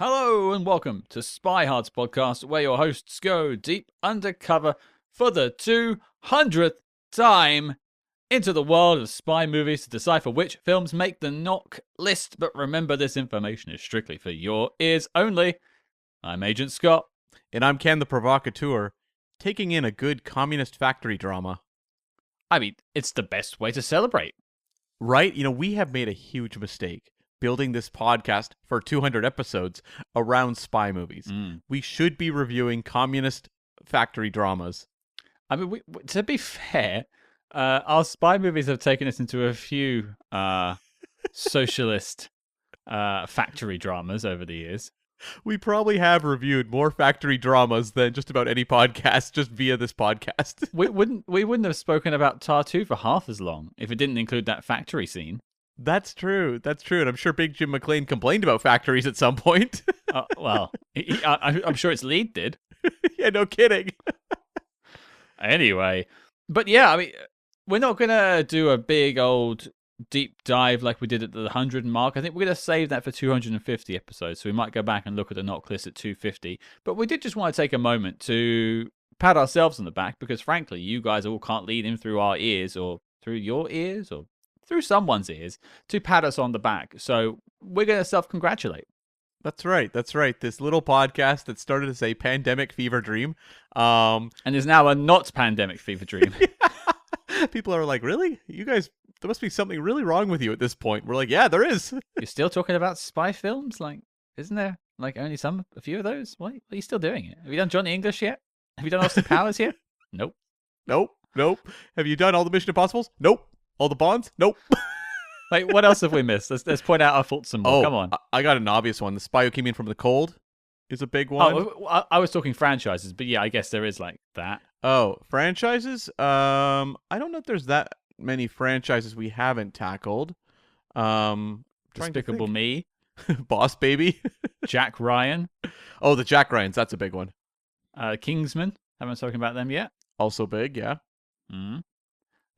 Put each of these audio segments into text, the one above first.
Hello and welcome to Spyhards podcast, where your hosts go deep undercover for the 200th time into the world of spy movies to decipher which films make the knock list. But remember, this information is strictly for your ears only. I'm Agent Scott. And I'm Ken the Provocateur, taking in a good communist factory drama. I mean, it's the best way to celebrate. Right? You know, we have made a huge mistake building this podcast for 200 episodes around spy movies. We should be reviewing communist factory dramas. I mean, to be fair, our spy movies have taken us into a few socialist factory dramas over the years. We probably have reviewed more factory dramas than just about any podcast just via this podcast. we wouldn't have spoken about Tartu for half as long if it didn't include that factory scene. That's true. And I'm sure Big Jim McLean complained about factories at some point. Well, I'm sure its lead did. Yeah, no kidding. Anyway, but yeah, I mean, we're not going to do a big old deep dive like we did at the 100 mark. I think we're going to save that for 250 episodes. So we might go back and look at the knock list at 250. But we did just want to take a moment to pat ourselves on the back because, frankly, you guys all can't lead in through our ears or through your ears or through someone's ears to pat us on the back. So we're going to self-congratulate. That's right. This little podcast that started as a pandemic fever dream. And is now a not pandemic fever dream. People are like, really? You guys, there must be something really wrong with you at this point. We're like, yeah, there is. You're still talking about spy films? Like, isn't there like only a few of those? Why are you still doing it? Have you done Johnny English yet? Have you done Austin Powers yet? Nope. Have you done all the Mission Impossibles? Nope. All the Bonds? Nope. Like, what else have we missed? Let's point out our faults some more. Come on. I got an obvious one. The Spy Who Came In From the Cold is a big one. Oh, I was talking franchises, but yeah, I guess there is like that. Oh, franchises? I don't know if there's that many franchises we haven't tackled. Despicable Me. Boss Baby. Jack Ryan. Oh, the Jack Ryans. That's a big one. Kingsman. Haven't spoken about them yet. Also big, yeah.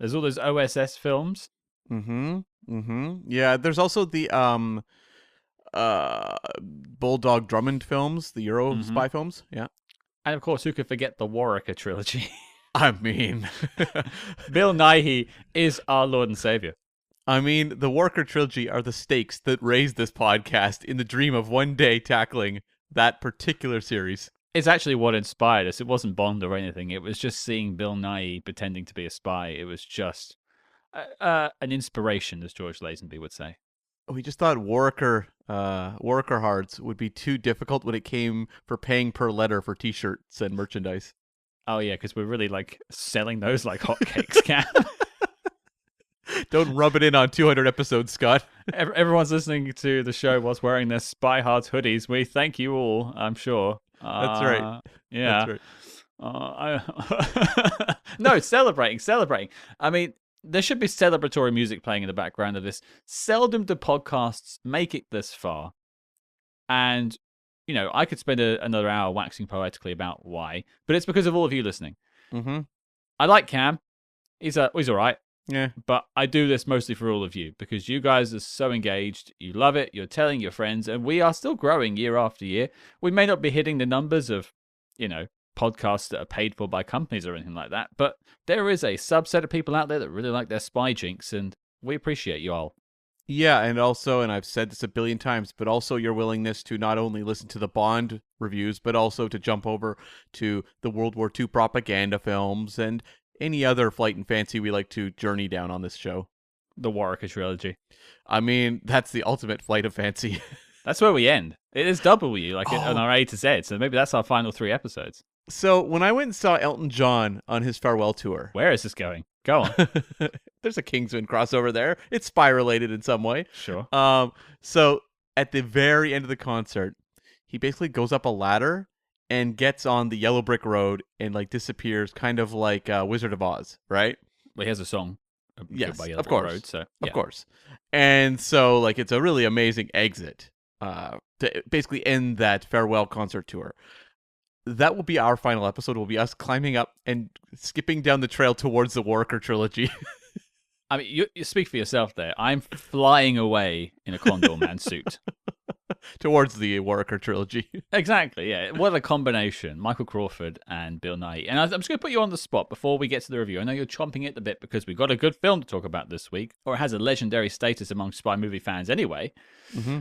There's all those OSS films. Yeah, there's also the Bulldog Drummond films, the Euro spy films. Yeah. And of course, who could forget the Warwicker trilogy? I mean, Bill Nighy is our Lord and Savior. I mean, the Warwicker trilogy are the stakes that raised this podcast in the dream of one day tackling that particular series. It's actually what inspired us. It wasn't Bond or anything. It was just seeing Bill Nighy pretending to be a spy. It was just an inspiration, as George Lazenby would say. We just thought Warwicker Hards would be too difficult when it came for paying per letter for T-shirts and merchandise. Oh yeah, because we're really like selling those like hotcakes, Cam. Don't rub it in on 200 episodes, Scott. Everyone's listening to the show whilst wearing their Spyhards hoodies. We thank you all, I'm sure. That's right. Yeah. That's right. No, celebrating. I mean, there should be celebratory music playing in the background of this. Seldom do podcasts make it this far. And, you know, I could spend another hour waxing poetically about why, but it's because of all of you listening. I like Cam. He's all right. Yeah. But I do this mostly for all of you because you guys are so engaged. You love it. You're telling your friends, and we are still growing year after year. We may not be hitting the numbers of, you know, podcasts that are paid for by companies or anything like that, but there is a subset of people out there that really like their spy jinx, and we appreciate you all. Yeah, and also, and I've said this a billion times, but also your willingness to not only listen to the Bond reviews, but also to jump over to the World War II propaganda films and any other flight and fancy we like to journey down on this show. The Warwicker trilogy. I mean, that's the ultimate flight of fancy. That's where we end. It is W, like on our A to Z, so maybe that's our final 3 episodes. So when I went and saw Elton John on his farewell tour... Where is this going? Go on. There's a Kingsman crossover there. It's spy-related in some way. Sure. So at the very end of the concert, he basically goes up a ladder and gets on the yellow brick road and like disappears, kind of like Wizard of Oz, right? Well, he has a song. Yes, by of course. Road, so, yeah. Of course. And so like it's a really amazing exit to basically end that farewell concert tour. That will be our final episode. Will be us climbing up and skipping down the trail towards the Warwicker trilogy. I mean, you speak for yourself there. I'm flying away in a Condor Man suit. towards the Warwicker trilogy. Exactly, yeah. What a combination. Michael Crawford and Bill Nighy. And I'm just going to put you on the spot before we get to the review. I know you're chomping at the bit because we've got a good film to talk about this week, or it has a legendary status among spy movie fans anyway. Mm-hmm.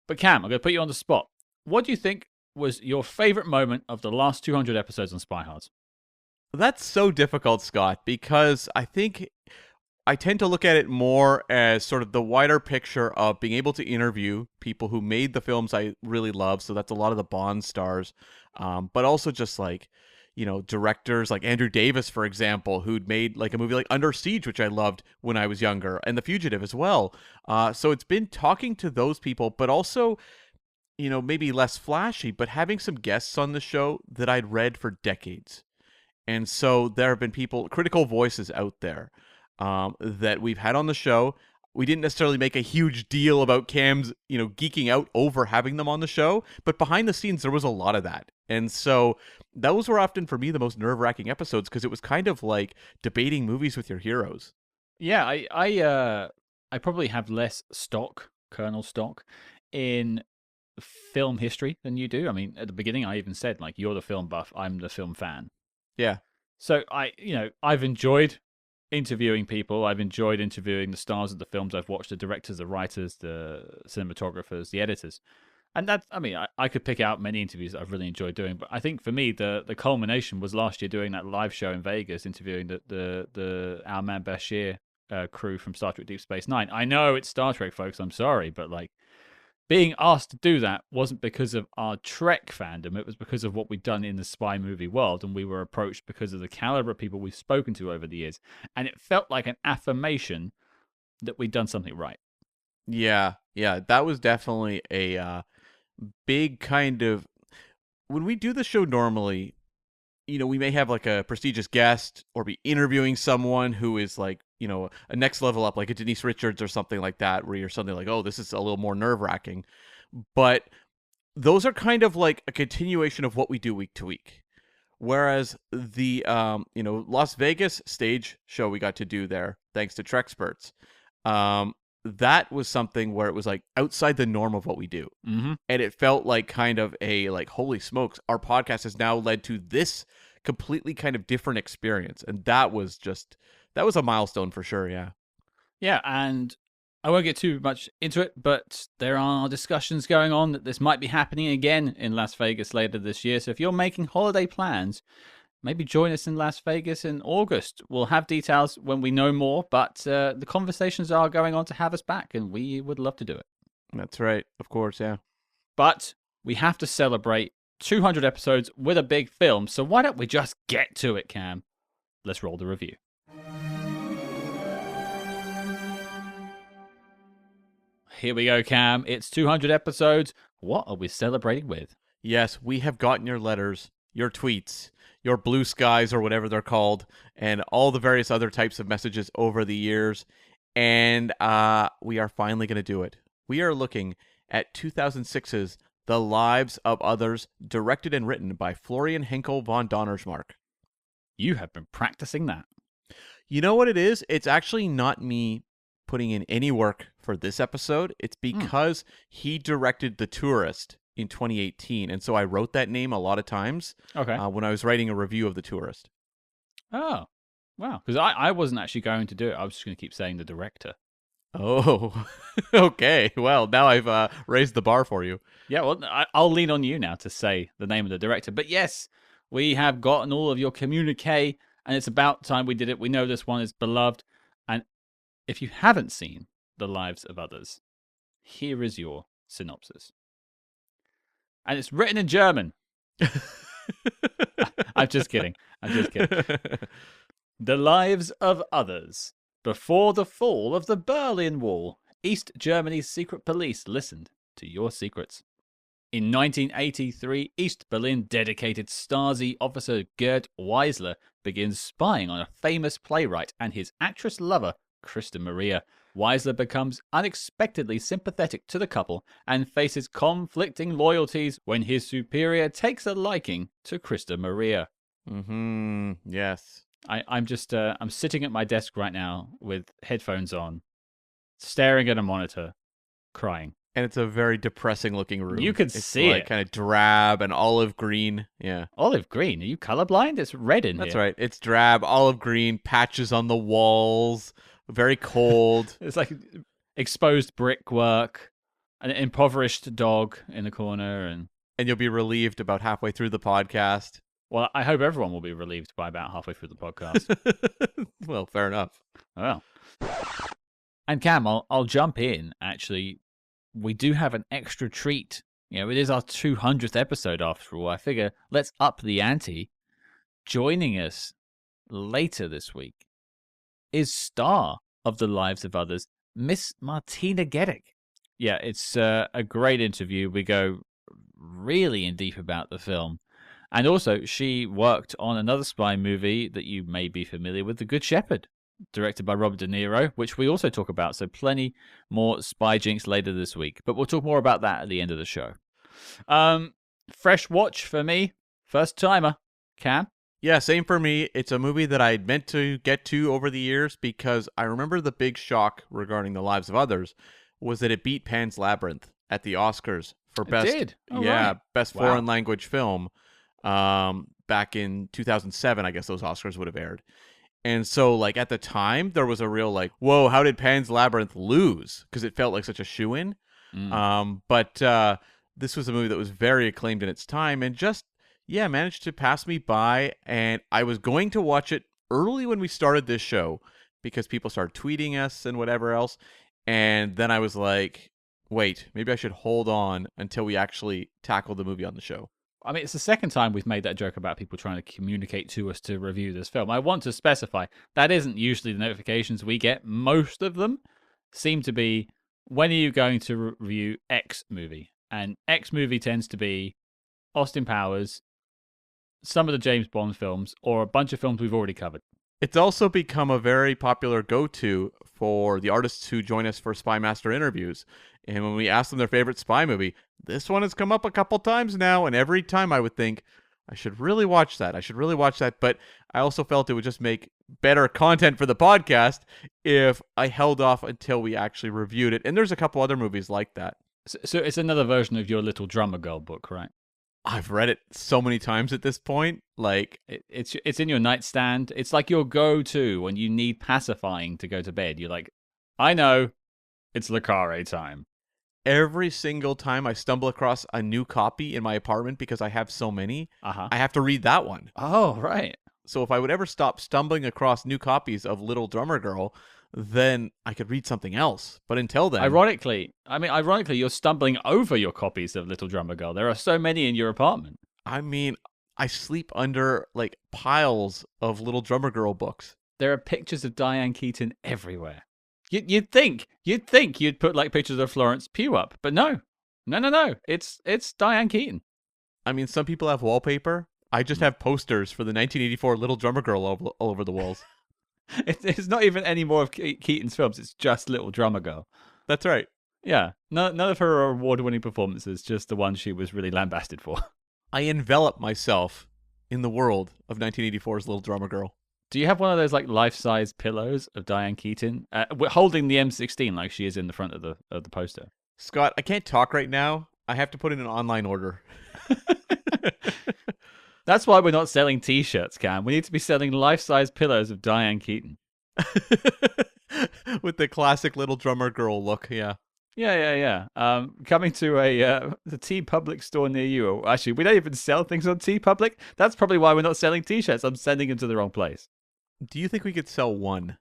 But Cam, I'm going to put you on the spot. What do you think was your favorite moment of the last 200 episodes on Spyhards? That's so difficult, Scott, because I think I tend to look at it more as sort of the wider picture of being able to interview people who made the films I really love. So that's a lot of the Bond stars, but also just like, directors like Andrew Davis, for example, who'd made like a movie like Under Siege, which I loved when I was younger, and The Fugitive as well. So it's been talking to those people, but also, maybe less flashy, but having some guests on the show that I'd read for decades. And so there have been critical voices out there that we've had on the show. We didn't necessarily make a huge deal about Cam's, geeking out over having them on the show, but behind the scenes, there was a lot of that. And so those were often, for me, the most nerve-wracking episodes because it was kind of like debating movies with your heroes. Yeah, I probably have less kernel stock, in film history than you do. I mean, at the beginning, I even said, like, you're the film buff, I'm the film fan. Yeah. So I've enjoyed interviewing people. I've enjoyed interviewing the stars of the films I've watched, the directors, the writers, the cinematographers, the editors. And that, I mean, I could pick out many interviews that I've really enjoyed doing. But I think for me, the culmination was last year doing that live show in Vegas, interviewing the our man Bashir crew from Star Trek Deep Space Nine. I know it's Star Trek, folks. I'm sorry, but like, being asked to do that wasn't because of our Trek fandom. It was because of what we'd done in the spy movie world, and we were approached because of the caliber of people we've spoken to over the years. And it felt like an affirmation that we'd done something right. Yeah, that was definitely a big kind of... When we do the show normally, we may have like a prestigious guest or be interviewing someone who is like, a next level up, like a Denise Richards or something like that, where you're suddenly like, oh, this is a little more nerve-wracking. But those are kind of like a continuation of what we do week to week. Whereas the, Las Vegas stage show we got to do there, thanks to Trexperts, that was something where it was like outside the norm of what we do. Mm-hmm. And it felt like kind of holy smokes, our podcast has now led to this completely kind of different experience. And that was a milestone for sure. Yeah. Yeah. And I won't get too much into it, but there are discussions going on that this might be happening again in Las Vegas later this year. So if you're making holiday plans, maybe join us in Las Vegas in August. We'll have details when we know more, but the conversations are going on to have us back, and we would love to do it. That's right. Of course, yeah. But we have to celebrate 200 episodes with a big film, so why don't we just get to it, Cam? Let's roll the review. Here we go, Cam. It's 200 episodes. What are we celebrating with? Yes, we have gotten your letters, your tweets, your blue skies, or whatever they're called, and all the various other types of messages over the years. And we are finally going to do it. We are looking at 2006's The Lives of Others, directed and written by Florian Henckel von Donnersmarck. You have been practicing that. You know what it is? It's actually not me putting in any work for this episode. It's because he directed The Tourist in 2018, and so I wrote that name a lot of times when I was writing a review of The Tourist. Oh, wow. Because I wasn't actually going to do it. I was just going to keep saying the director. Oh, okay. Well, now I've raised the bar for you. Yeah, well, I'll lean on you now to say the name of the director. But yes, we have gotten all of your communique, and it's about time we did it. We know this one is beloved. And if you haven't seen The Lives of Others, here is your synopsis. And it's written in German. I'm just kidding. The Lives of Others. Before the fall of the Berlin Wall, East Germany's secret police listened to your secrets. In 1983, East Berlin dedicated Stasi officer Gerd Weisler begins spying on a famous playwright and his actress lover, Christa Maria. Weisler becomes unexpectedly sympathetic to the couple and faces conflicting loyalties when his superior takes a liking to Christa Maria. Mm-hmm. Yes. I'm sitting at my desk right now with headphones on, staring at a monitor, crying. And it's a very depressing looking room. You can it's see like it. kind of drab and olive green. Yeah. Olive green. Are you colorblind? It's red in That's here. right. It's drab, olive green, patches on the walls, very cold. It's like exposed brickwork, an impoverished dog in the corner, and And you'll be relieved about halfway through the podcast. well, I hope everyone will be relieved by about halfway through the podcast. Well, fair enough. Well, and Cam, I'll jump in. Actually, we do have an extra treat. You know, it is our 200th episode after all. I figure let's up the ante. Joining us later this week is star of The Lives of Others, Miss Martina Gedeck. Yeah, it's a great interview. We go really in deep about the film. And also, she worked on another spy movie that you may be familiar with, The Good Shepherd, directed by Robert De Niro, which we also talk about. So plenty more spy jinx later this week. But we'll talk more about that at the end of the show. Fresh watch for me. First timer. Cam? Yeah, same for me. It's a movie that I'd meant to get to over the years because I remember the big shock regarding The Lives of Others was that it beat Pan's Labyrinth at the Oscars for best. It did? Oh, yeah, right. best Wow. foreign language film. Back in 2007, I guess those Oscars would have aired. And so, like, at the time, there was a real, like, whoa, how did Pan's Labyrinth lose? Because it felt like such a shoo-in. But this was a movie that was very acclaimed in its time and just, yeah, managed to pass me by. And I was going to watch it early when we started this show because people started tweeting us and whatever else. And then I was like, wait, maybe I should hold on until we actually tackle the movie on the show. I mean, it's the second time we've made that joke about people trying to communicate to us to review this film. I want to specify that isn't usually the notifications we get. Most of them seem to be, when are you going to review X movie? And X movie tends to be Austin Powers, some of the James Bond films, or a bunch of films we've already covered. It's also become a very popular go-to for the artists who join us for Spy Master interviews. And when we ask them their favorite spy movie, this one has come up a couple times now. And every time I would think, I should really watch that. But I also felt it would just make better content for the podcast if I held off until we actually reviewed it. And there's a couple other movies like that. So it's another version of your Little Drummer Girl book, right? I've read it so many times at this point. Like it's in your nightstand. It's like your go-to when you need pacifying to go to bed. You're like, I know, it's Le Carre time. every single time I stumble across a new copy in my apartment because I have so many, Uh-huh. I have to read that one. Oh, right. So if I would ever stop stumbling across new copies of Little Drummer Girl, then I could read something else. But until then, Ironically, you're stumbling over your copies of Little Drummer Girl. There are so many in your apartment. I mean, I sleep under like piles of Little Drummer Girl books. There are pictures of Diane Keaton everywhere. You'd think you'd put like pictures of Florence Pugh up, but no. It's Diane Keaton. I mean, some people have wallpaper. I just have posters for the 1984 Little Drummer Girl all over the walls. It's not even any more of Keaton's films. It's just Little Drummer Girl. That's right. Yeah, none of her award-winning performances, just the one she was really lambasted for. I envelop myself in the world of 1984's Little Drummer Girl. Do you have one of those like life-size pillows of Diane Keaton, holding the M16 like she is in the front of the poster? Scott, I can't talk right now. I have to put in an online order. That's why we're not selling T-shirts, Cam. We need to be selling life-size pillows of Diane Keaton. With the classic Little Drummer Girl look, yeah. Yeah. Coming to the T Public store near you. Or actually, we don't even sell things on T Public. That's probably why we're not selling T-shirts. I'm sending them to the wrong place. Do you think we could sell one?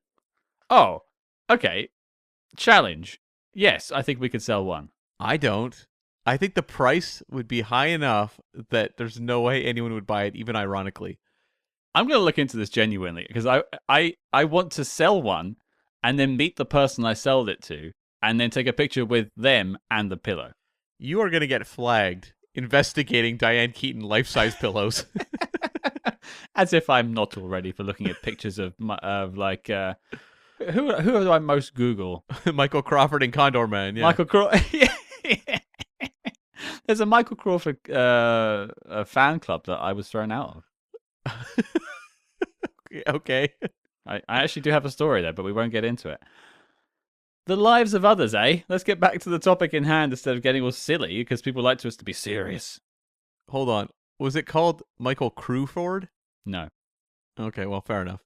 Oh, okay. Challenge. Yes, I think we could sell one. I don't. I think the price would be high enough that there's no way anyone would buy it, even ironically. I'm going to look into this genuinely because I want to sell one and then meet the person I sold it to and then take a picture with them and the pillow. You are going to get flagged investigating Diane Keaton life-size pillows. As if I'm not already for looking at pictures of like who do I most Google? Michael Crawford and Condor Man. Yeah. Michael Crawford. There's a Michael Crawford a fan club that I was thrown out of. Okay. I actually do have a story there, but we won't get into it. The lives of others, eh? Let's get back to the topic in hand instead of getting all silly, because people like us to be serious. Hold on. Was it called Michael Crewford? No. Okay, well, fair enough.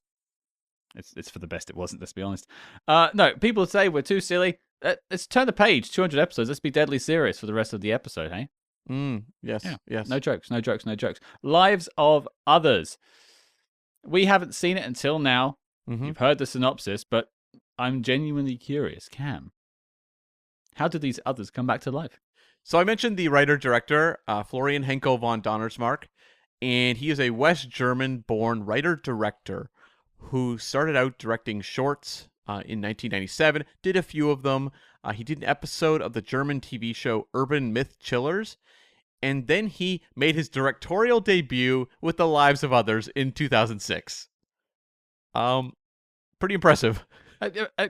It's for the best it wasn't, let's be honest. No, people say we're too silly. Let's turn the page, 200 episodes. Let's be deadly serious for the rest of the episode, hey? Yes, Yeah. yes. No jokes, no jokes, no jokes. Lives of others. We haven't seen it until now. Mm-hmm. You've heard the synopsis, but I'm genuinely curious. Cam, how did these others come back to life? So I mentioned the writer-director, Florian Henckel von Donnersmarck, and he is a West German-born writer-director who started out directing shorts in 1997, did a few of them. He did an episode of the German TV show Urban Myth Chillers, and then he made his directorial debut with The Lives of Others in 2006. Pretty impressive.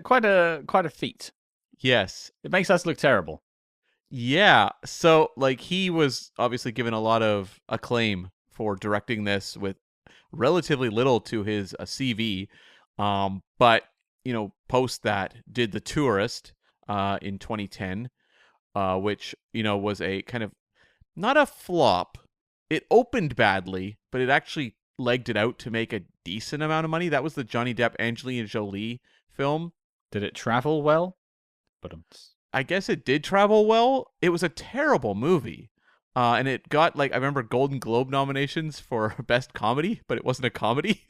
Quite a feat. Yes. It makes us look terrible. Yeah. So, like, he was obviously given a lot of acclaim for directing this with relatively little to his CV. But, post that, did The Tourist in 2010, which, was a kind of not a flop. It opened badly, but it actually legged it out to make a decent amount of money. That was the Johnny Depp, Angelina Jolie film. Did it travel well? But I guess it did travel well. It was a terrible movie. And it got, I remember Golden Globe nominations for Best Comedy, but it wasn't a comedy.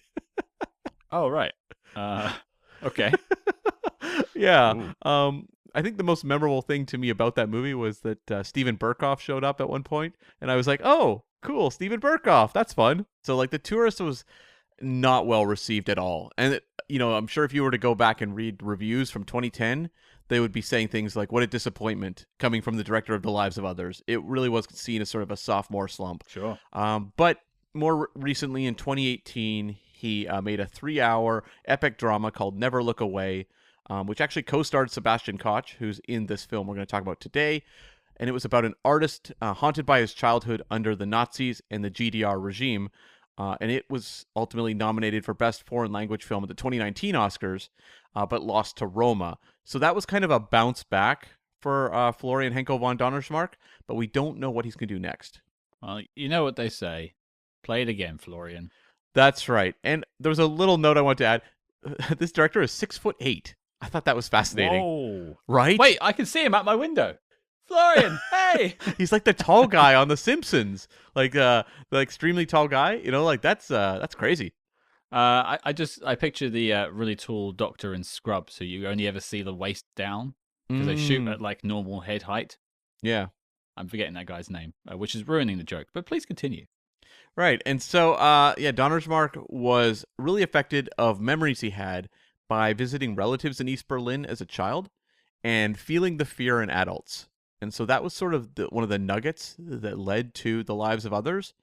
Oh, right. Okay. Yeah. I think the most memorable thing to me about that movie was that Steven Berkoff showed up at one point, and I was like, oh, cool, Steven Berkoff, that's fun. So, The Tourist was not well received at all. And, I'm sure if you were to go back and read reviews from 2010, they would be saying things like, what a disappointment coming from the director of The Lives of Others. It really was seen as sort of a sophomore slump. Sure. But more recently in 2018, he made a 3-hour epic drama called Never Look Away, which actually co-starred Sebastian Koch, who's in this film we're going to talk about today. And it was about an artist haunted by his childhood under the Nazis and the GDR regime. And it was ultimately nominated for Best Foreign Language Film at the 2019 Oscars, but lost to Roma. So that was kind of a bounce back for Florian Henckel von Donnersmarck, but we don't know what he's going to do next. Well, you know what they say. Play it again, Florian. That's right. And there was a little note I want to add. This director is 6'8". I thought that was fascinating. Whoa. Right? Wait, I can see him out my window. Florian, hey! He's like the tall guy on The Simpsons. The extremely tall guy. That's crazy. I picture the really tall doctor in Scrubs, so you only ever see the waist down because they shoot at normal head height. Yeah. I'm forgetting that guy's name, which is ruining the joke. But please continue. Right. And so, Donnersmarck was really affected of memories he had by visiting relatives in East Berlin as a child and feeling the fear in adults. And so that was sort of one of the nuggets that led to The Lives of Others.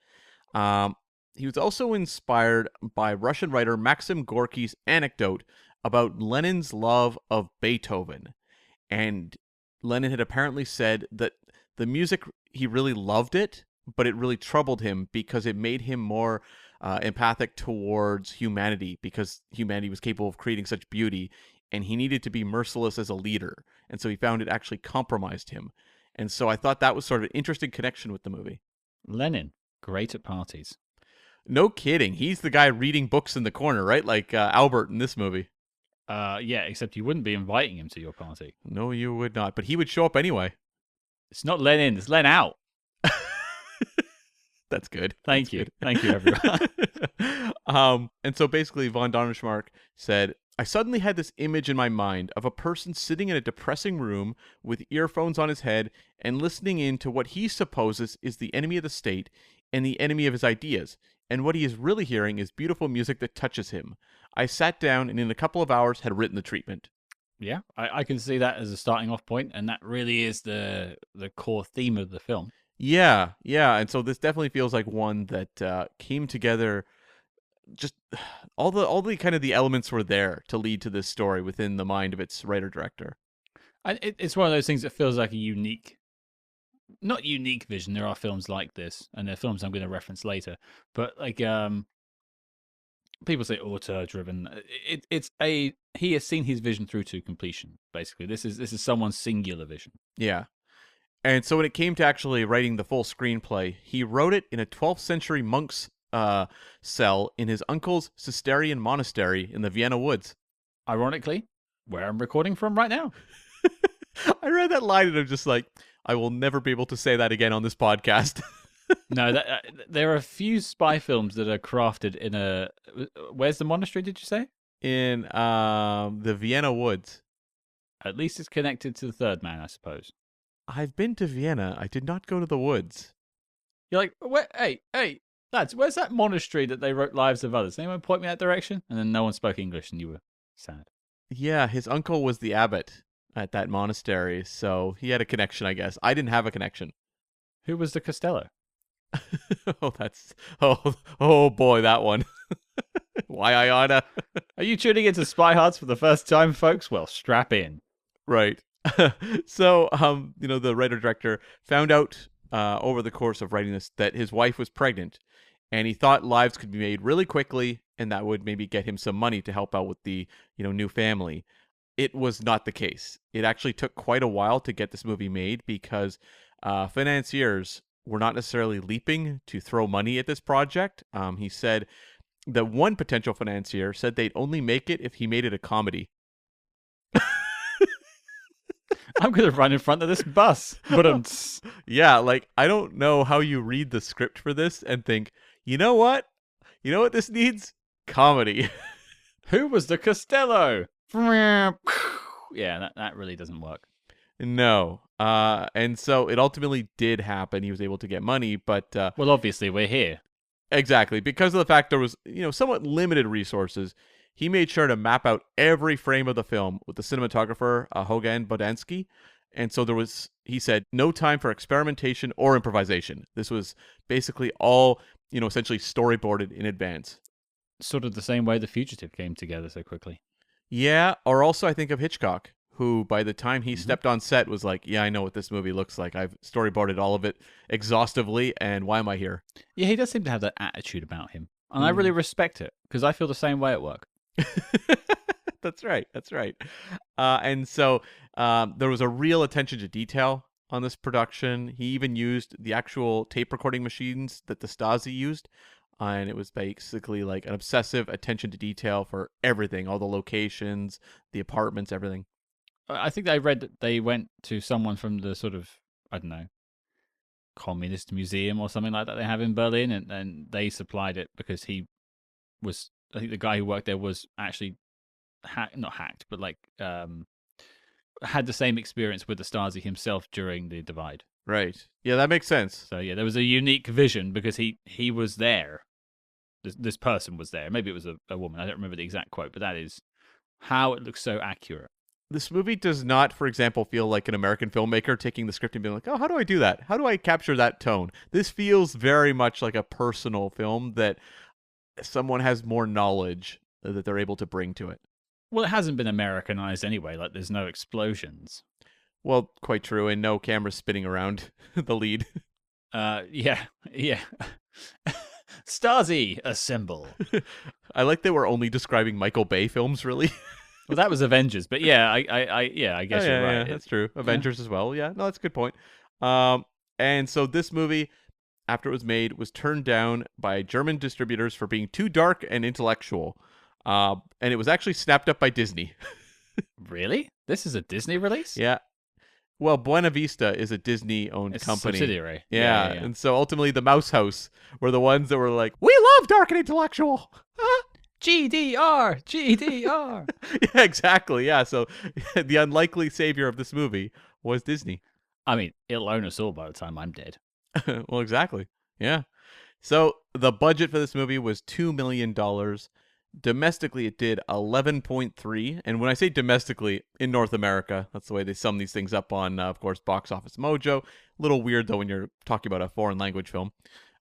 He was also inspired by Russian writer Maxim Gorky's anecdote about Lenin's love of Beethoven. And Lenin had apparently said that the music, he really loved it, but it really troubled him because it made him more empathic towards humanity, because humanity was capable of creating such beauty, and he needed to be merciless as a leader. And so he found it actually compromised him. And so I thought that was sort of an interesting connection with the movie. Lenin, great at parties. No kidding. He's the guy reading books in the corner, right? Like Albert in this movie. Yeah, except you wouldn't be inviting him to your party. No, you would not. But he would show up anyway. It's not Lenin, it's Len out. That's good. Thank you. Thank you, everyone. And so basically, von Donnersmarck said, I suddenly had this image in my mind of a person sitting in a depressing room with earphones on his head and listening in to what he supposes is the enemy of the state and the enemy of his ideas. And what he is really hearing is beautiful music that touches him. I sat down and in a couple of hours had written the treatment. Yeah, I can see that as a starting off point, and that really is the core theme of the film. Yeah. And so this definitely feels like one that came together. Just all the kind of the elements were there to lead to this story within the mind of its writer-director. And it's one of those things that feels like a not unique vision. There are films like this, and there are films I'm going to reference later. But people say auteur-driven. He has seen his vision through to completion. Basically, this is someone's singular vision. Yeah. And so when it came to actually writing the full screenplay, he wrote it in a 12th century monk's cell in his uncle's Cistercian monastery in the Vienna woods. Ironically, where I'm recording from right now. I read that line and I'm just like, I will never be able to say that again on this podcast. No, there are a few spy films that are crafted in a. Where's the monastery? Did you say? In the Vienna woods. At least it's connected to the Third Man, I suppose. I've been to Vienna. I did not go to the woods. You're like, hey, lads, where's that monastery that they wrote Lives of Others? Anyone point me that direction? And then no one spoke English, and you were sad. Yeah, his uncle was the abbot at that monastery, so he had a connection, I guess. I didn't have a connection. Who was the Costello? Oh boy, that one. Why Iona? Are you tuning into Spyhards for the first time, folks? Well, strap in. Right. So, the writer-director found out over the course of writing this that his wife was pregnant, and he thought lives could be made really quickly, and that would maybe get him some money to help out with the, new family. It was not the case. It actually took quite a while to get this movie made because financiers were not necessarily leaping to throw money at this project. He said that one potential financier said they'd only make it if he made it a comedy. I'm going to run in front of this bus. But yeah, like, I don't know how you read the script for this and think, you know what? You know what this needs? Comedy. Who was the Costello? Yeah, that really doesn't work. No. And so it ultimately did happen. He was able to get money, but... well, obviously, we're here. Exactly. Because of the fact there was, somewhat limited resources, he made sure to map out every frame of the film with the cinematographer, Hogan Bodansky. And so there was, he said, no time for experimentation or improvisation. This was basically all, essentially storyboarded in advance. Sort of the same way The Fugitive came together so quickly. Yeah, or also I think of Hitchcock, who by the time he stepped on set was like, yeah, I know what this movie looks like. I've storyboarded all of it exhaustively, and why am I here? Yeah, he does seem to have that attitude about him. And I really respect it, because I feel the same way at work. That's right. And so there was a real attention to detail on this production. He even used the actual tape recording machines that the Stasi used. And it was basically like an obsessive attention to detail for everything, all the locations, the apartments, everything. I think I read that they went to someone from the sort of, I don't know, communist museum or something like that they have in Berlin, and they supplied it because he was, I think the guy who worked there was actually not hacked, but like had the same experience with the Stasi himself during the divide. Right. Yeah, that makes sense. So yeah, there was a unique vision because he was there. This person was there. Maybe it was a woman. I don't remember the exact quote, but that is how it looks so accurate. This movie does not, for example, feel like an American filmmaker taking the script and being like, oh, how do I do that? How do I capture that tone? This feels very much like a personal film that someone has more knowledge that they're able to bring to it. Well, it hasn't been Americanized anyway. Like, there's no explosions. Well, quite true, and no cameras spinning around the lead. Yeah. Stasi, assemble. I like that we're only describing Michael Bay films, really. Well, that was Avengers, but yeah, I guess you're right. Yeah, that's true. Avengers as well. Yeah, no, that's a good point. And so this movie, after it was made, was turned down by German distributors for being too dark and intellectual. And it was actually snapped up by Disney. Really? This is a Disney release? Yeah. Well, Buena Vista is a Disney-owned company. Subsidiary. Yeah. And so ultimately the Mouse House were the ones that were like, we love dark and intellectual. GDR. Yeah, exactly. Yeah. So the unlikely savior of this movie was Disney. I mean, it'll own us all by the time I'm dead. Well, exactly. Yeah. So the budget for this movie was $2 million. Domestically, it did 11.3. And when I say domestically, in North America, that's the way they sum these things up on, of course, Box Office Mojo. A little weird, though, when you're talking about a foreign language film.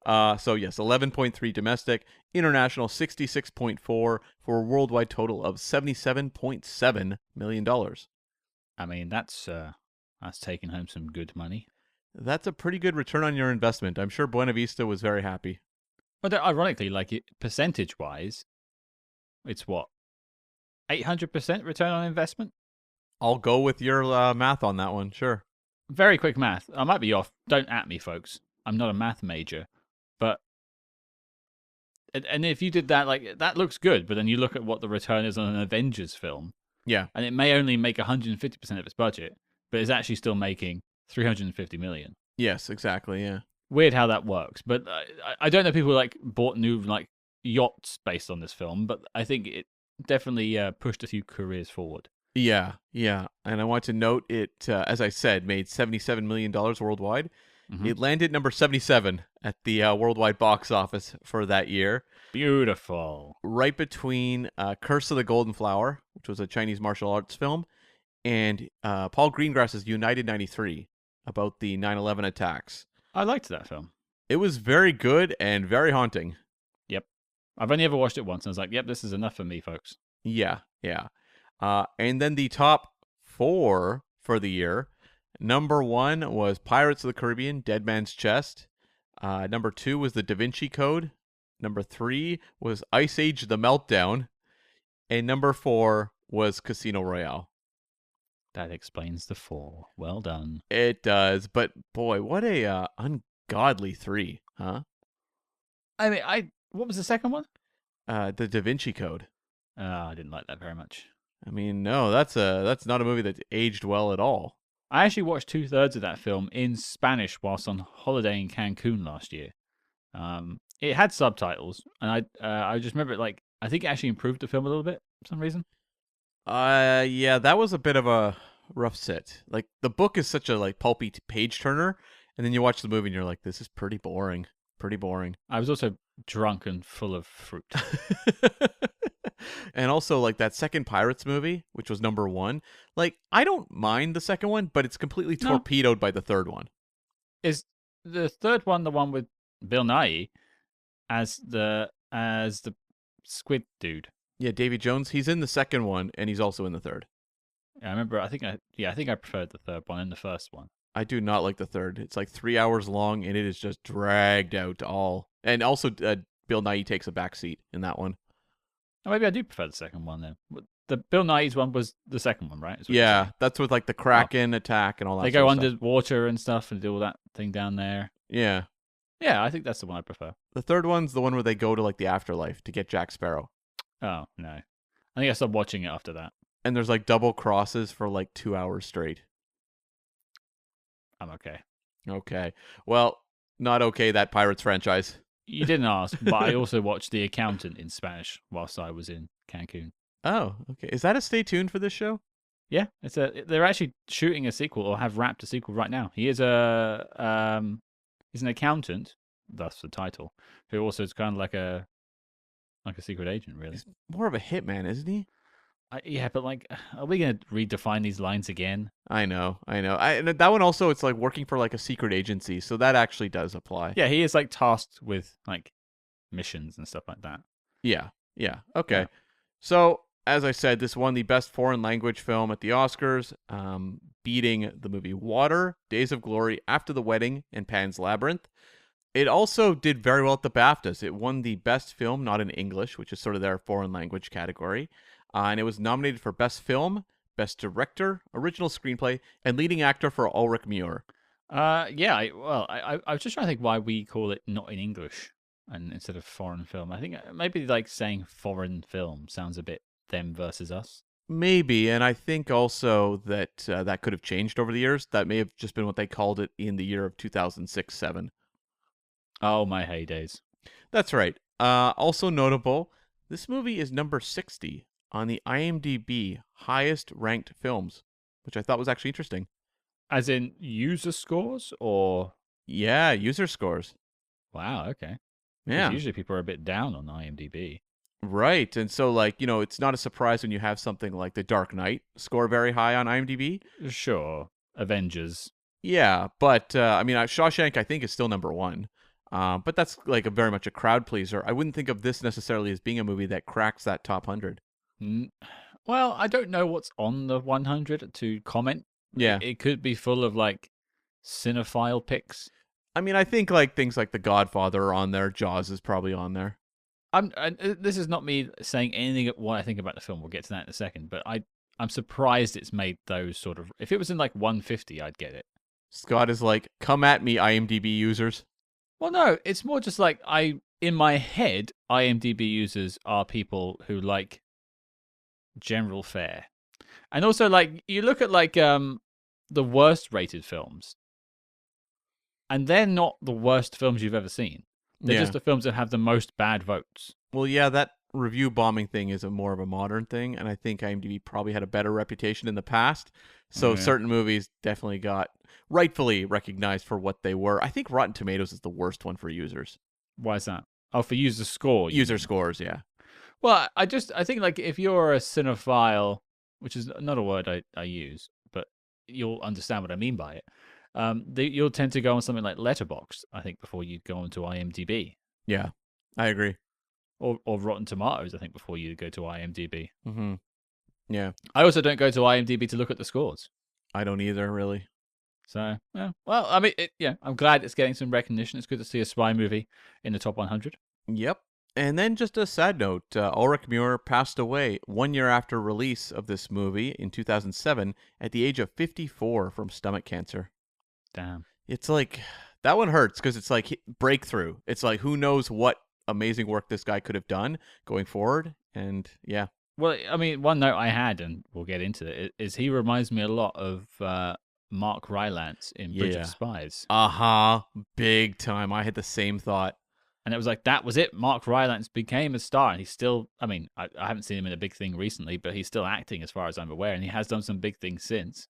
So, yes, 11.3 domestic, international 66.4 for a worldwide total of $77.7 million. I mean, that's taking home some good money. That's a pretty good return on your investment. I'm sure Buena Vista was very happy. But ironically, like percentage-wise, It's what, 800% return on investment? I'll go with your math on that one. Sure. Very quick math. I might be off. Don't at me, folks. I'm not a math major. But and if you did that, like, that looks good, but then you look at what the return is on an Avengers film, Yeah. and it may only make 150% of its budget, but it's actually still making 350 million. Yes, exactly. Yeah. Weird how that works, but I don't know people like bought new like yachts based on this film, but I think it definitely pushed a few careers forward. Yeah, yeah. And I want to note it, as I said, made $77 million worldwide. Mhm. It landed number 77 at the worldwide box office for that year, Beautiful. right between Curse of the Golden Flower, which was a Chinese martial arts film, and Paul Greengrass's United 93, about the 9/11 attacks. I liked that film. It was very good and very haunting. Yep. I've only ever watched it once, and I was like, yep, this is enough for me, folks. Yeah, yeah. And then the top 4 for the year. Number 1 was Pirates of the Caribbean, Dead Man's Chest. Number 2 was The Da Vinci Code. Number 3 was Ice Age: The Meltdown. And number 4 was Casino Royale. That explains the 4. Well done. It does, but boy, what a ungodly 3, huh? I mean, what was the second one? The Da Vinci Code. I didn't like that very much. I mean, no, that's not a movie that aged well at all. I actually watched 2/3 of that film in Spanish whilst on holiday in Cancun last year. It had subtitles, and I just remember it, like, I think it actually improved the film a little bit for some reason. Yeah, that was a bit of a rough sit. Like, the book is such a like pulpy page turner, and then you watch the movie and you're like, this is pretty boring. Pretty boring. I was also drunk and full of fruit. And also, like, that second Pirates movie, which was number 1, like, I don't mind the second one, but it's completely No. torpedoed by the third one. Is the third one the one with Bill Nye as the squid dude? Yeah, Davy Jones, he's in the second one, and he's also in the third. I remember. I think I preferred the third one and the first one. I do not like the third. It's like 3 hours long, and it is just dragged out all. And also, Bill Nye takes a back seat in that one. Oh, maybe I do prefer the second one then. The Bill Nye's one was the second one, right? Yeah, that's with like the Kraken attack and all that. They go underwater and stuff and do all that thing down there. Yeah. Yeah, I think that's the one I prefer. The third one's the one where they go to like the afterlife to get Jack Sparrow. Oh, no. I think I stopped watching it after that. And there's like double crosses for like 2 hours straight. I'm okay. Okay. Well, not okay, that Pirates franchise. You didn't ask, but I also watched The Accountant in Spanish whilst I was in Cancun. Oh, okay. Is that a stay tuned for this show? Yeah, they're actually shooting a sequel or have wrapped a sequel right now. He's an accountant, thus the title, who also is kind of like a secret agent, really. He's more of a hitman, isn't he? Yeah, but like, are we gonna redefine these lines again? I know. And that one also, it's like working for like a secret agency, so that actually does apply. Yeah, he is like tasked with like missions and stuff like that. Yeah. Okay. Yeah. So, as I said, this won the best foreign language film at the Oscars, beating the movie Water, Days of Glory, After the Wedding, and Pan's Labyrinth. It also did very well at the BAFTAs. It won the best film not in English, which is sort of their foreign language category. And it was nominated for Best Film, Best Director, Original Screenplay, and Leading Actor for Ulrich Mühe. Yeah. I was just trying to think why we call it not in English and instead of foreign film. I think maybe like saying foreign film sounds a bit them versus us. Maybe, and I think also that that could have changed over the years. That may have just been what they called it in the year of 2006-07. Oh, my heydays. That's right. Also notable, this movie is number 60 on the IMDb highest ranked films, which I thought was actually interesting. As in user scores or? Yeah, user scores. Wow, okay. Yeah. Usually people are a bit down on IMDb. Right. And so, like, it's not a surprise when you have something like The Dark Knight score very high on IMDb. Sure. Avengers. Yeah, but, I mean, Shawshank, I think, is still number 1. But that's, like, very much a crowd pleaser. I wouldn't think of this necessarily as being a movie that cracks that top 100. Well, I don't know what's on the 100 to comment. Yeah. It could be full of, like, cinephile picks. I mean, I think, like, things like The Godfather are on there. Jaws is probably on there. This is not me saying anything what I think about the film. We'll get to that in a second. But I'm surprised it's made those sort of. If it was in like 150, I'd get it. Scott is like, come at me, IMDb users. Well, no, it's more just like in my head, IMDb users are people who like general fare, and also like you look at like the worst rated films, and they're not the worst films you've ever seen. They're just the films that have the most bad votes. Well, yeah, that review bombing thing is more of a modern thing, and I think IMDb probably had a better reputation in the past. So certain movies definitely got rightfully recognized for what they were. I think Rotten Tomatoes is the worst one for users. Why is that? Oh, for user score. User scores, yeah. Well, I think like if you're a cinephile, which is not a word I use, but you'll understand what I mean by it. You'll tend to go on something like Letterboxd, I think, before you go onto IMDb. Yeah, I agree. Or Rotten Tomatoes, I think, before you go to IMDb. Mm-hmm. Yeah. I also don't go to IMDb to look at the scores. I don't either, really. So, yeah. Well, I mean, I'm glad it's getting some recognition. It's good to see a spy movie in the top 100. Yep. And then just a sad note, Ulrich Mühe passed away 1 year after release of this movie in 2007 at the age of 54 from stomach cancer. Damn. It's like, that one hurts because it's like breakthrough. It's like, who knows what amazing work this guy could have done going forward. And yeah. Well, I mean, one note I had, and we'll get into it, is he reminds me a lot of Mark Rylance in Bridge of Spies. Big time. I had the same thought. And it was like, that was it. Mark Rylance became a star. And he's still, I mean, I haven't seen him in a big thing recently, but he's still acting as far as I'm aware. And he has done some big things since.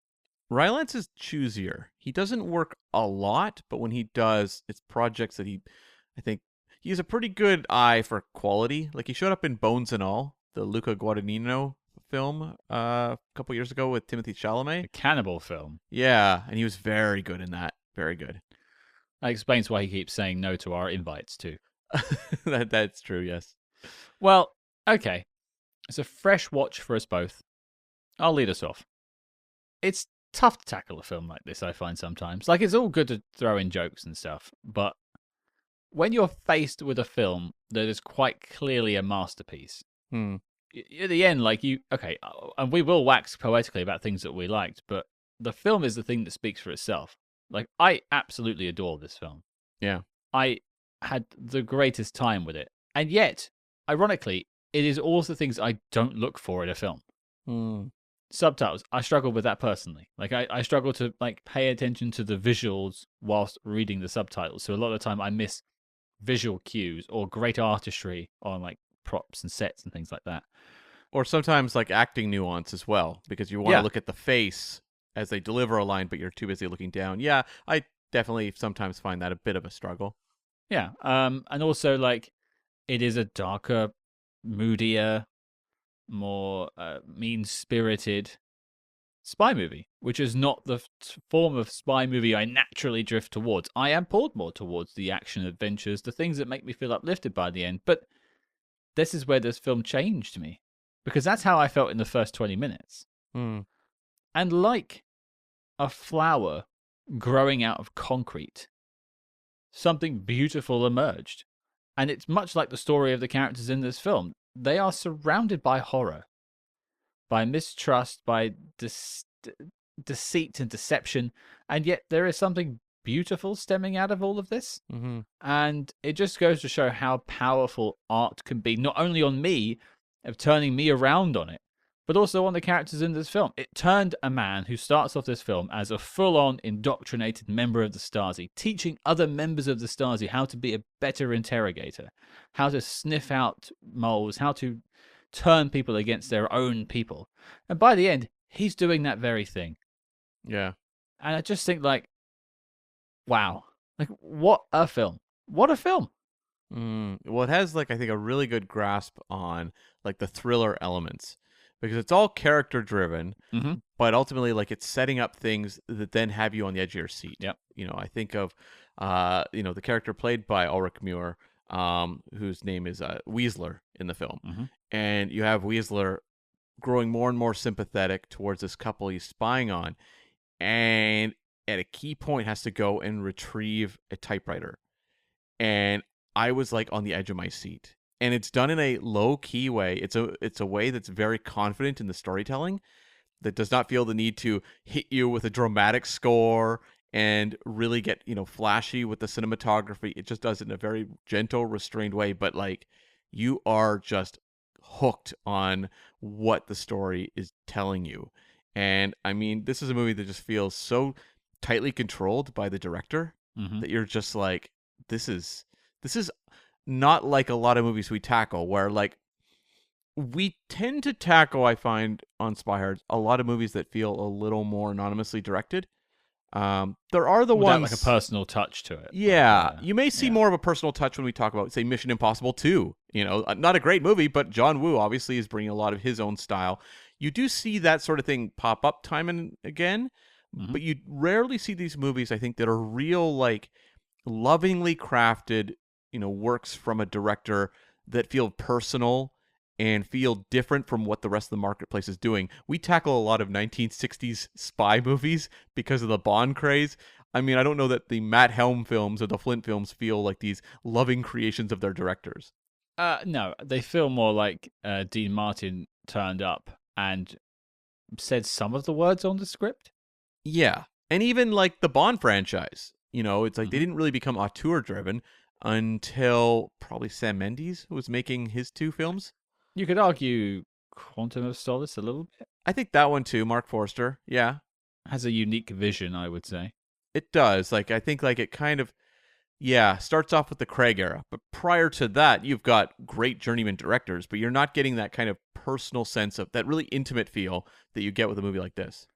Rylance is choosier. He doesn't work a lot, but when he does, it's projects that I think, he has a pretty good eye for quality. Like he showed up in Bones and All, the Luca Guadagnino film a couple years ago with Timothée Chalamet. The cannibal film. Yeah, and he was very good in that. Very good. That explains why he keeps saying no to our invites too. That's true, yes. Well, okay. It's a fresh watch for us both. I'll lead us off. It's tough to tackle a film like this, I find sometimes. Like, it's all good to throw in jokes and stuff, but when you're faced with a film that is quite clearly a masterpiece, at the end, like and we will wax poetically about things that we liked, but the film is the thing that speaks for itself. Like, I absolutely adore this film. Yeah. I had the greatest time with it. And yet, ironically, it is also things I don't look for in a film. Subtitles, I struggle with that personally. Like, I struggle to like pay attention to the visuals whilst reading the subtitles. So a lot of the time I miss visual cues or great artistry on like props and sets and things like that. Or sometimes like acting nuance as well, because you want to look at the face as they deliver a line, but you're too busy looking down. Yeah, I definitely sometimes find that a bit of a struggle. Yeah, and also like it is a darker, moodier, more mean-spirited spy movie, which is not the form of spy movie I naturally drift towards. I am pulled more towards the action adventures, the things that make me feel uplifted by the end. But this is where this film changed me, because that's how I felt in the first 20 minutes. And like a flower growing out of concrete, something beautiful emerged. And it's much like the story of the characters in this film. They are surrounded by horror, by mistrust, by deceit and deception, and yet there is something beautiful stemming out of all of this. And it just goes to show how powerful art can be, not only on me, of turning me around on it, but also on the characters in this film. It turned a man who starts off this film as a full-on indoctrinated member of the Stasi, teaching other members of the Stasi how to be a better interrogator, how to sniff out moles, how to turn people against their own people. And by the end, he's doing that very thing. Yeah. And I just think, like, wow. Like, what a film. What a film. Well, it has, like, I think a really good grasp on, like, the thriller elements. Because it's all character driven, but ultimately, like, it's setting up things that then have you on the edge of your seat. Yep. You know, I think of, the character played by Ulrich Mühe, whose name is Weisler in the film. And you have Weisler growing more and more sympathetic towards this couple he's spying on. And at a key point has to go and retrieve a typewriter. And I was, like, on the edge of my seat. and it's done in a low key way. It's a way that's very confident in the storytelling, that does not feel the need to hit you with a dramatic score and really get, flashy with the cinematography. It just does it in a very gentle, restrained way, but like you are just hooked on what the story is telling you. And I mean, this is a movie that just feels so tightly controlled by the director that you're just like, this is not like a lot of movies we tackle, where like we tend to tackle, I find, on Spyhards, a lot of movies that feel a little more anonymously directed. There are the Without ones, like a personal touch to it. yeah, you may see more of a personal touch when we talk about, say, Mission Impossible 2. Not a great movie, but John Woo obviously is bringing a lot of his own style. You do see that sort of thing pop up time and again, but you rarely see these movies, I think, that are real, like, lovingly crafted, works from a director that feel personal and feel different from what the rest of the marketplace is doing. We tackle a lot of 1960s spy movies because of the Bond craze. I mean, I don't know that the Matt Helm films or the Flint films feel like these loving creations of their directors. No, they feel more like Dean Martin turned up and said some of the words on the script. Yeah. And even like the Bond franchise, it's like they didn't really become auteur driven until probably Sam Mendes was making his 2 films. You could argue Quantum of Solace a little bit. I think that one too, Mark Forster. Yeah. Has a unique vision, I would say. It does. Like, I think like it kind of, starts off with the Craig era. But prior to that, you've got great journeyman directors, but you're not getting that kind of personal sense of that really intimate feel that you get with a movie like this.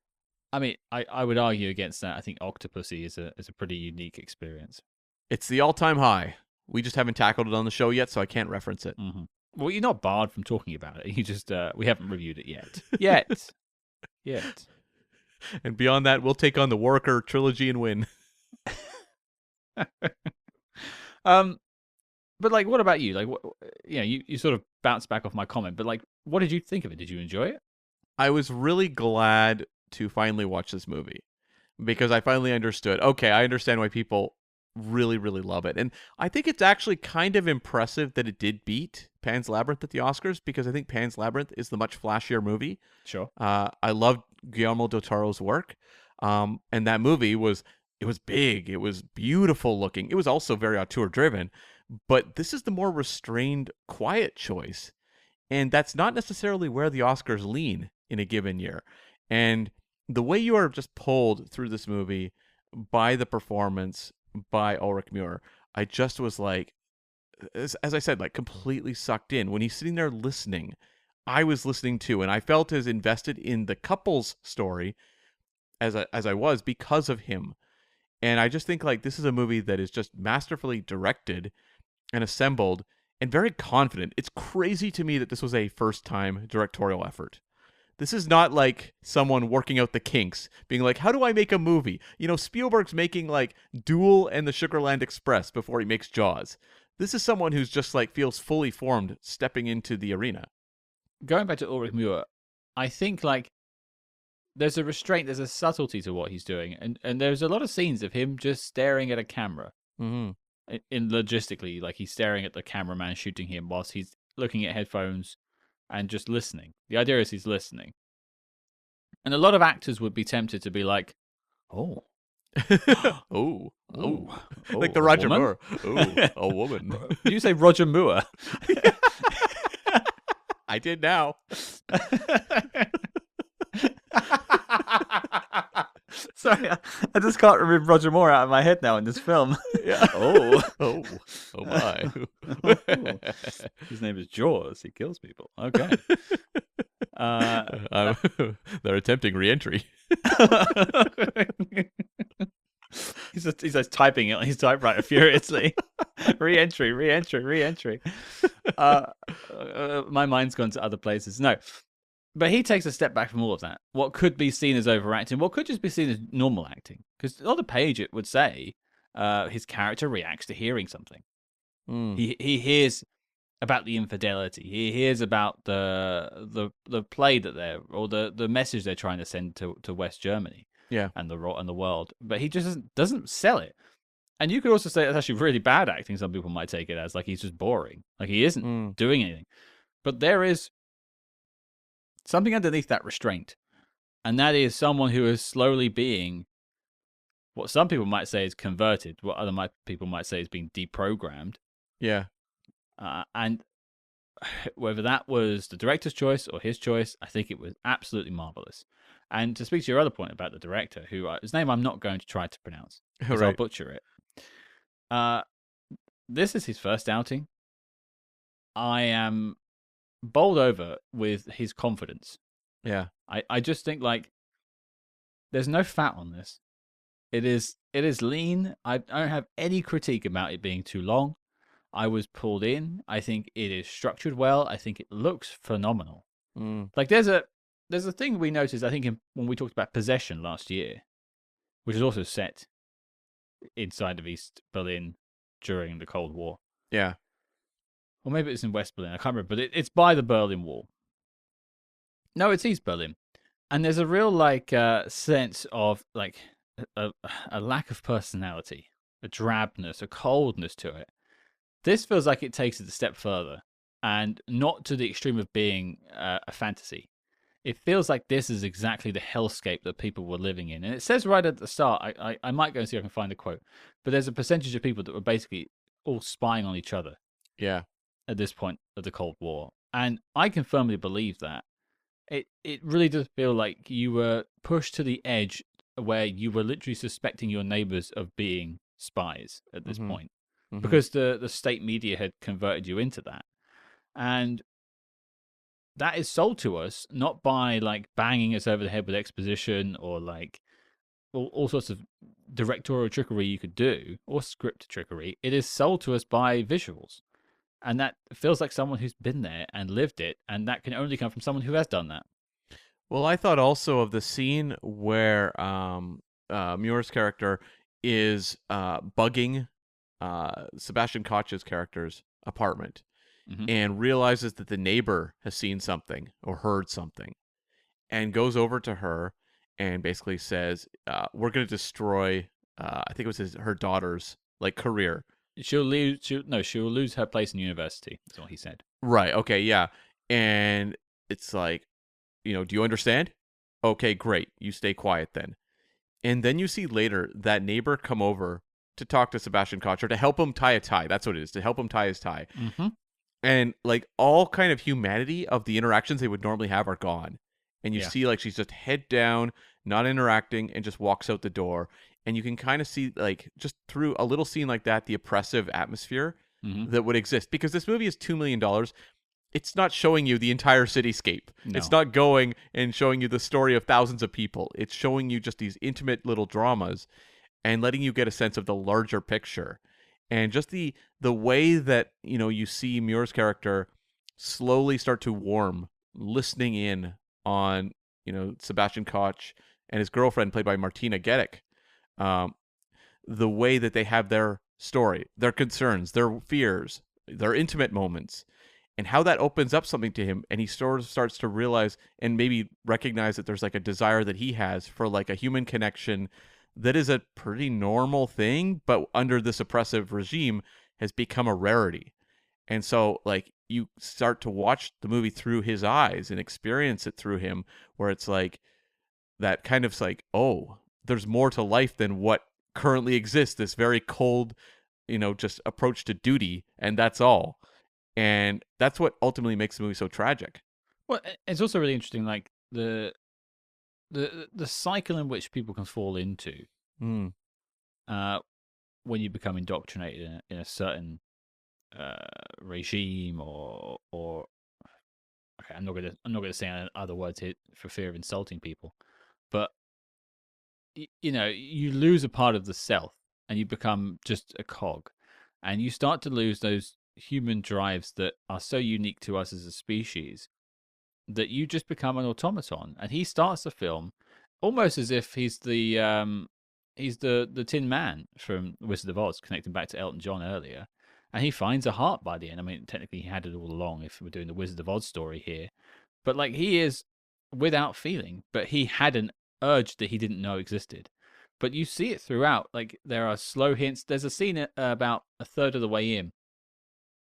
I mean, I would argue against that. I think Octopussy is a pretty unique experience. It's the all-time high. We just haven't tackled it on the show yet, so I can't reference it. Well, you're not barred from talking about it. You just we haven't reviewed it yet. Yet. And beyond that, we'll take on the Worker trilogy and win. But like, what about you? Like, you sort of bounced back off my comment, but like, what did you think of it? Did you enjoy it? I was really glad to finally watch this movie because I finally understood. Okay, I understand why people really, really love it. And I think it's actually kind of impressive that it did beat Pan's Labyrinth at the Oscars, because I think Pan's Labyrinth is the much flashier movie. Sure. I loved Guillermo del Toro's work. And that movie was big. It was beautiful looking. It was also very auteur driven. But this is the more restrained, quiet choice. And that's not necessarily where the Oscars lean in a given year. And the way you are just pulled through this movie by the performance by Ulrich Mühe, I just was like, as I said, like completely sucked in. When he's sitting there listening, I was listening too, and I felt as invested in the couple's story as I was because of him. And I just think like this is a movie that is just masterfully directed and assembled and very confident. It's crazy to me that this was a first-time directorial effort. This is not like someone working out the kinks, being like, how do I make a movie? Spielberg's making like Duel and the Sugarland Express before he makes Jaws. This is someone who's just like feels fully formed stepping into the arena. Going back to Ulrich Mühe, I think like there's a restraint, there's a subtlety to what he's doing. And there's a lot of scenes of him just staring at a camera. Mm-hmm. In logistically, like he's staring at the cameraman shooting him whilst he's looking at headphones and just listening. The idea is he's listening. And a lot of actors would be tempted to be like, oh. oh. Oh. Like the Roger Moore. Oh, a woman. Did you say Roger Moore? I did now. Sorry, I just can't remove Roger Moore out of my head now in this film. Yeah. Oh my. His name is Jaws. He kills people. Okay. They're attempting re-entry. He's just typing it on his typewriter furiously. Re-entry. My mind's gone to other places. No. But he takes a step back from all of that. What could be seen as overacting, what could just be seen as normal acting. Because on the page it would say his character reacts to hearing something. He hears about the infidelity. He hears about the play that they're, or the message they're trying to send to West Germany. Yeah. And the world. But he just doesn't sell it. And you could also say that's actually really bad acting. Some people might take it as like he's just boring, like he isn't Mm. doing anything. But there is something underneath that restraint, and that is someone who is slowly being what some people might say is converted, what other people might say is being deprogrammed. Yeah. And whether that was the director's choice or his choice, I think it was absolutely marvelous. And to speak to your other point about the director, his name I'm not going to try to pronounce because I'll Right. butcher it. This is his first outing. I am bowled over with his confidence. Yeah. I just think like there's no fat on this. It is lean. I don't have any critique about it being too long. I was pulled in. I think it is structured well. I think it looks phenomenal. Mm. Like there's a thing we noticed. I think when we talked about Possession last year, which is also set inside of East Berlin during the Cold War, Yeah. or maybe it's in West Berlin. I can't remember, but it's by the Berlin Wall. No, it's East Berlin, and there's a real like sense of like a lack of personality, a drabness, a coldness to it. This feels like it takes it a step further, and not to the extreme of being a fantasy. It feels like this is exactly the hellscape that people were living in. And it says right at the start, I might go and see if I can find a quote, but there's a percentage of people that were basically all spying on each other Yeah. at this point of the Cold War. And I can firmly believe that. It really does feel like you were pushed to the edge where you were literally suspecting your neighbors of being spies at this Mm-hmm. point Mm-hmm. because the state media had converted you into that. And that is sold to us not by like banging us over the head with exposition or like all sorts of directorial trickery you could do or script trickery. It is sold to us by visuals. And that feels like someone who's been there and lived it. And that can only come from someone who has done that. Well, I thought also of the scene where Muir's character is bugging Sebastian Koch's character's apartment Mm-hmm. and realizes that the neighbor has seen something or heard something and goes over to her and basically says, we're going to destroy, I think it was her daughter's like career. She'll lose her place in university. That's what he said. Right. Okay. Yeah. And it's like, do you understand? Okay, great. You stay quiet then. And then you see later that neighbor come over to talk to Sebastian Koch or to help him tie a tie. That's what it is, to help him tie his tie. Mm-hmm. And like all kind of humanity of the interactions they would normally have are gone. And you see like she's just head down, not interacting, and just walks out the door. And you can kind of see like just through a little scene like that, the oppressive atmosphere that would exist. Because this movie is $2 million. It's not showing you the entire cityscape. No. It's not going and showing you the story of thousands of people. It's showing you just these intimate little dramas and letting you get a sense of the larger picture. And just the way that, you see Muir's character slowly start to warm, listening in on, Sebastian Koch and his girlfriend, played by Martina Gedeck. The way that they have their story, their concerns, their fears, their intimate moments, and how that opens up something to him, and he sort of starts to realize and maybe recognize that there's like a desire that he has for like a human connection that is a pretty normal thing, but under this oppressive regime has become a rarity. And so like you start to watch the movie through his eyes and experience it through him, where it's like that kind of like, oh, there's more to life than what currently exists, this very cold, just approach to duty, and that's all. And that's what ultimately makes the movie so tragic. Well, it's also really interesting, like the cycle in which people can fall into Mm. when you become indoctrinated in a certain regime or okay, I'm not gonna say other words here for fear of insulting people, but you lose a part of the self and you become just a cog, and you start to lose those human drives that are so unique to us as a species that you just become an automaton. And he starts the film almost as if he's the Tin Man from Wizard of Oz, connecting back to Elton John earlier. And he finds a heart by the end. I mean, technically, he had it all along if we're doing the Wizard of Oz story here. But like, he is without feeling, but he had an urge that he didn't know existed. But you see it throughout. Like, there are slow hints. There's a scene about a third of the way in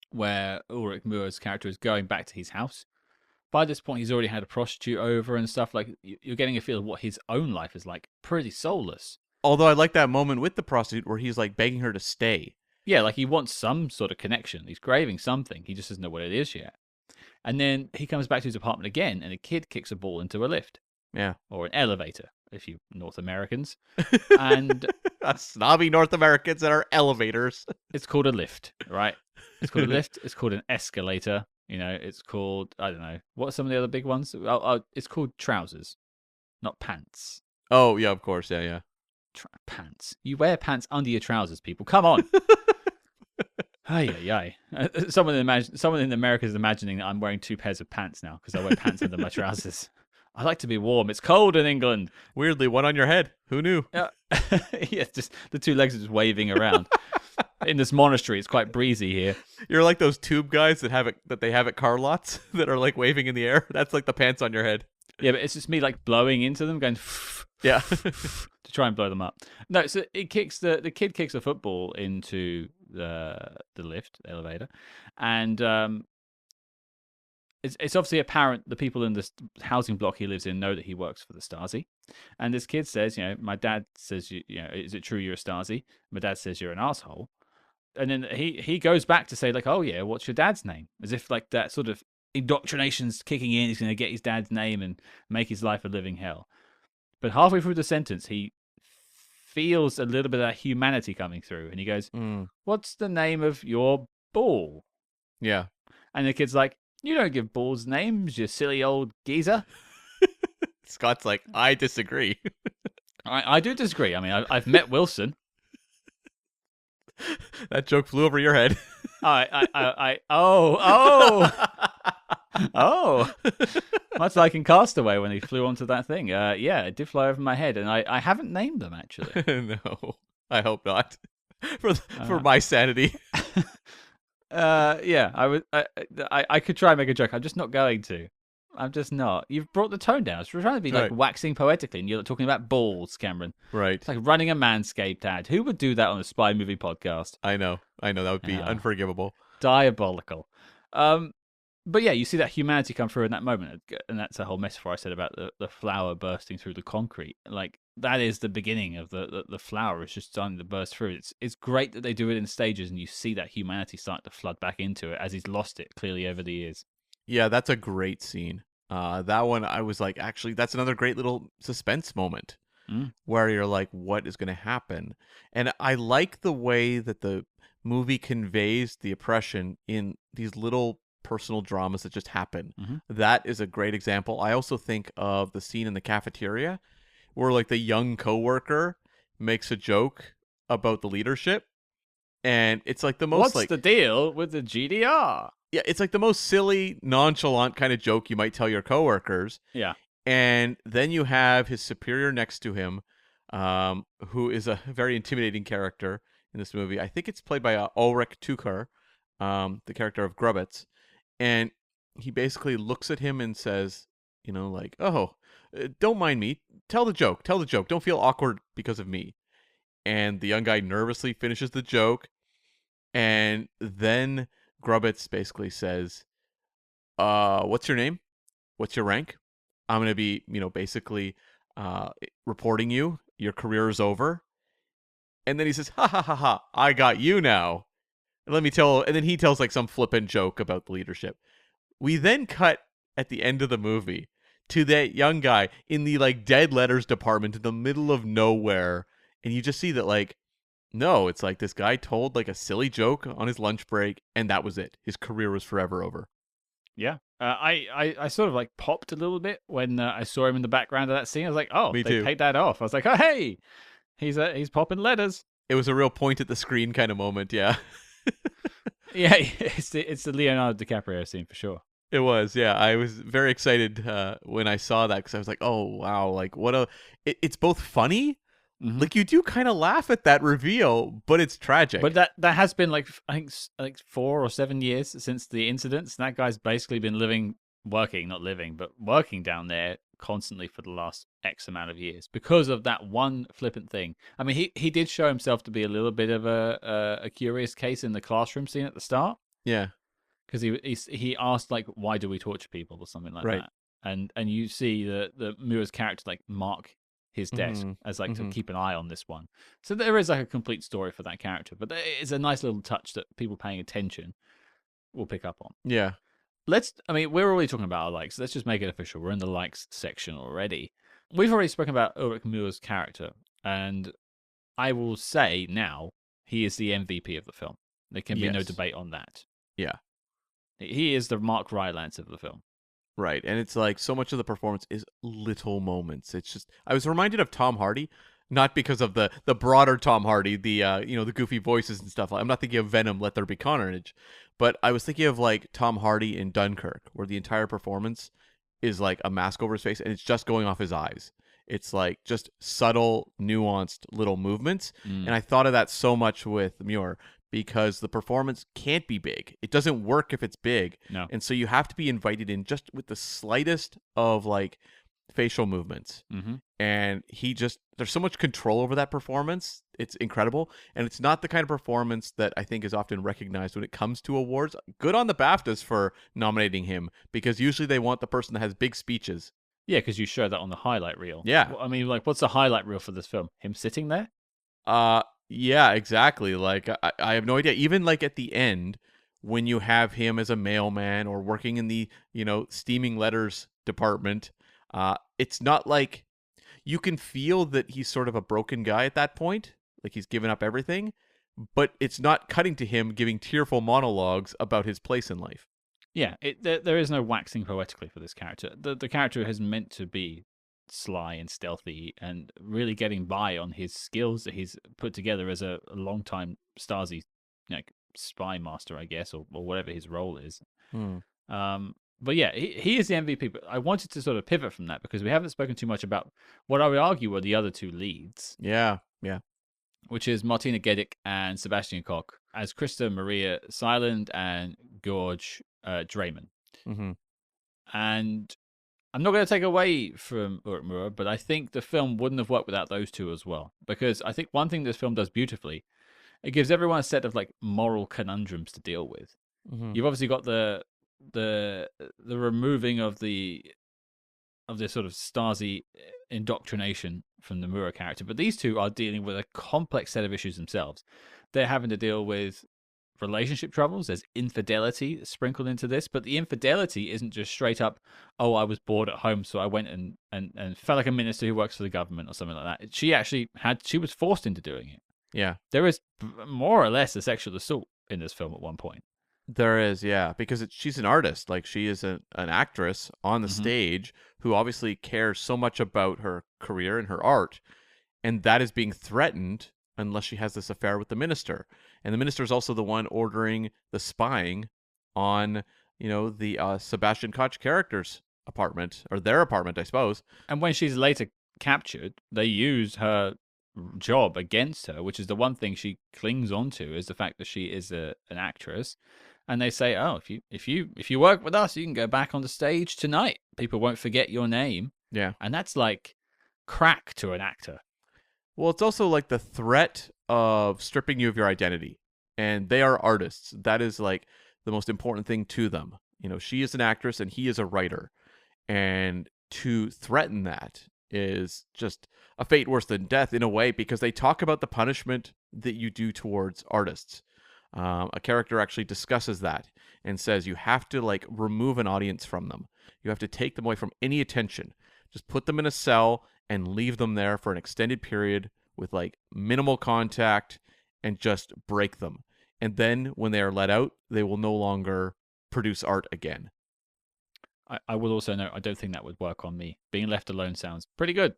where Ulrich Mühe's character is going back to his house. By this point, he's already had a prostitute over and stuff. Like, you're getting a feel of what his own life is like. Pretty soulless. Although I like that moment with the prostitute where he's like begging her to stay. Yeah, like he wants some sort of connection. He's craving something. He just doesn't know what it is yet. And then he comes back to his apartment again, and a kid kicks a ball into a lift. Yeah. Or an elevator, if you North Americans. And snobby North Americans that are elevators. It's called a lift, right? It's called a lift. It's called an escalator. You know, it's called, I don't know. What are some of the other big ones? It's called trousers, not pants. Oh, yeah, of course. Yeah, yeah. Pants. You wear pants under your trousers, people. Come on. Ay. Someone in America is imagining that I'm wearing 2 pairs of pants now because I wear pants under my trousers. I like to be warm. It's cold in England. Weirdly, one on your head. Who knew? Yeah, just the 2 legs are just waving around. In this monastery, it's quite breezy here. You're like those tube guys that they have at car lots that are like waving in the air. That's like the pants on your head. Yeah, but it's just me like blowing into them, going yeah, to try and blow them up. No, so it kicks the kid kicks a football into the lift, the elevator, and it's obviously apparent the people in this housing block he lives in know that he works for the Stasi. And this kid says, you know, my dad says, you know, is it true you're a Stasi? My dad says you're an asshole. And then he goes back to say, like, oh, yeah, what's your dad's name? As if, like, that sort of indoctrination's kicking in. He's going to get his dad's name and make his life a living hell. But halfway through the sentence, he feels a little bit of that humanity coming through. And he goes, what's the name of your ball? Yeah. And the kid's like, you don't give balls names, you silly old geezer. Scott's like, I disagree. I do disagree. I mean, I've met Wilson. That joke flew over your head. Oh. Much like in Castaway when he flew onto that thing. Yeah, it did fly over my head, and I haven't named them, actually. No, I hope not. For my sanity. Yeah, I could try and make a joke. I'm just not going to. I'm just not. You've brought the tone down. We're trying to be like waxing poetically, and you're talking about balls, Cameron. Right. It's like running a Manscaped ad. Who would do that on a spy movie podcast? I know. That would be unforgivable. Diabolical. But yeah, you see that humanity come through in that moment, and that's a whole metaphor I said about the flower bursting through the concrete. Like, that is the beginning of the flower is just starting to burst through. It's great that they do it in stages, and you see that humanity start to flood back into it as he's lost it clearly over the years. Yeah, that's a great scene. That one, I was like, actually, that's another great little suspense moment where you're like, what is going to happen? And I like the way that the movie conveys the oppression in these little personal dramas that just happen. That is a great example. I also think of the scene in the cafeteria where like the young coworker makes a joke about the leadership, and it's like the most What's the deal with the GDR? Yeah, it's like the most silly, nonchalant kind of joke you might tell your coworkers. Yeah. And then you have his superior next to him, who is a very intimidating character in this movie. I think it's played by Ulrich Tukur, the character of Grubitz. And he basically looks at him and says, you know, like, oh, don't mind me. Tell the joke. Don't feel awkward because of me. And the young guy nervously finishes the joke. And then Grubitz basically says, what's your name? What's your rank? I'm going to be, you know, basically reporting you. Your career is over. And then he says, ha ha ha ha, I got you now. And then he tells like some flippant joke about the leadership. We then cut at the end of the movie to that young guy in the like dead letters department in the middle of nowhere. And you just see that like, no, it's like this guy told like a silly joke on his lunch break, and that was it. His career was forever over. Yeah. I sort of like popped a little bit when I saw him in the background of that scene. I was like, oh, they paid that off. I was like, oh, hey, he's popping letters. It was a real point at the screen kind of moment, yeah. Yeah, it's the Leonardo DiCaprio scene for sure. It was, yeah. I was very excited when I saw that because I was like, oh, wow, like it's both funny. Like you do kind of laugh at that reveal, but it's tragic. But that has been like, I think like 4 or 7 years since the incidents. And that guy's basically been working down there constantly for the last X amount of years because of that one flippant thing. I mean, he did show himself to be a little bit of a curious case in the classroom scene at the start. Yeah. Because he asked like, why do we torture people or something like Right. that, and you see the Mühe's character like mark his desk Mhm. as like to Mhm. keep an eye on this one. So there is like a complete story for that character, but it's a nice little touch that people paying attention will pick up on. Yeah. We're already talking about our likes. Let's just make it official. We're in the likes section already. We've already spoken about Ulrich Mühe's character, and I will say now he is the MVP of the film. There can be no Yes. debate on that. Yeah. He is the Mark Rylance of the film. Right. And it's like so much of the performance is little moments. It's just I was reminded of Tom Hardy, not because of the broader Tom Hardy, the the goofy voices and stuff. I'm not thinking of Venom, Let There Be Carnage, but I was thinking of like Tom Hardy in Dunkirk, where the entire performance is like a mask over his face and it's just going off his eyes. It's like just subtle, nuanced little movements. Mm. And I thought of that so much with Muir because the performance can't be big. It doesn't work if it's big. No. And so you have to be invited in just with the slightest of like facial movements. Mm-hmm. And there's so much control over that performance. It's incredible. And it's not the kind of performance that I think is often recognized when it comes to awards. Good on the BAFTAs for nominating him because usually they want the person that has big speeches. Yeah, because you show that on the highlight reel. Yeah. I mean, like, what's the highlight reel for this film? Him sitting there? Yeah, exactly. Like I have no idea. Even like at the end, when you have him as a mailman or working in the steaming letters department, it's not like you can feel that he's sort of a broken guy at that point, like he's given up everything, but it's not cutting to him giving tearful monologues about his place in life. Yeah, there is no waxing poetically for this character. The character is meant to be sly and stealthy and really getting by on his skills that he's put together as a long-time Stasi spy master, I guess, or whatever his role is. But yeah, he is the MVP. But I wanted to sort of pivot from that because we haven't spoken too much about what I would argue are the other two leads. Yeah. Which is Martina Gedeck and Sebastian Koch as Christa Maria Seiland and George Drayman. Mm-hmm. And I'm not going to take away from Ulrich Mühe, but I think the film wouldn't have worked without those two as well. Because I think one thing this film does beautifully, it gives everyone a set of like moral conundrums to deal with. Mm-hmm. You've obviously got the removing of this sort of Stasi indoctrination from the Mühe character, but these two are dealing with a complex set of issues themselves. They're having to deal with relationship troubles. There's infidelity sprinkled into this, but the infidelity isn't just straight up, oh, I was bored at home, so I went and felt like a minister who works for the government or something like that. She was forced into doing it. Yeah. There is more or less a sexual assault in this film at one point. There is, yeah, because she's an artist. Like she is an actress on the stage who obviously cares so much about her career and her art, and that is being threatened unless she has this affair with the minister. And the minister is also the one ordering the spying on, the Sebastian Koch character's apartment, or their apartment, I suppose. And when she's later captured, they use her job against her, which is the one thing she clings onto, is the fact that she is an actress. And they say, oh, if you work with us, you can go back on the stage tonight. People won't forget your name. Yeah. And that's like crack to an actor. Well, it's also like the threat of stripping you of your identity. And they are artists. That is like the most important thing to them. She is an actress and he is a writer. And to threaten that is just a fate worse than death in a way, because they talk about the punishment that you do towards artists. A character actually discusses that and says you have to like remove an audience from them. You have to take them away from any attention. Just put them in a cell and leave them there for an extended period with like minimal contact and just break them. And then when they are let out, they will no longer produce art again. I will also note, I don't think that would work on me. Being left alone sounds pretty good.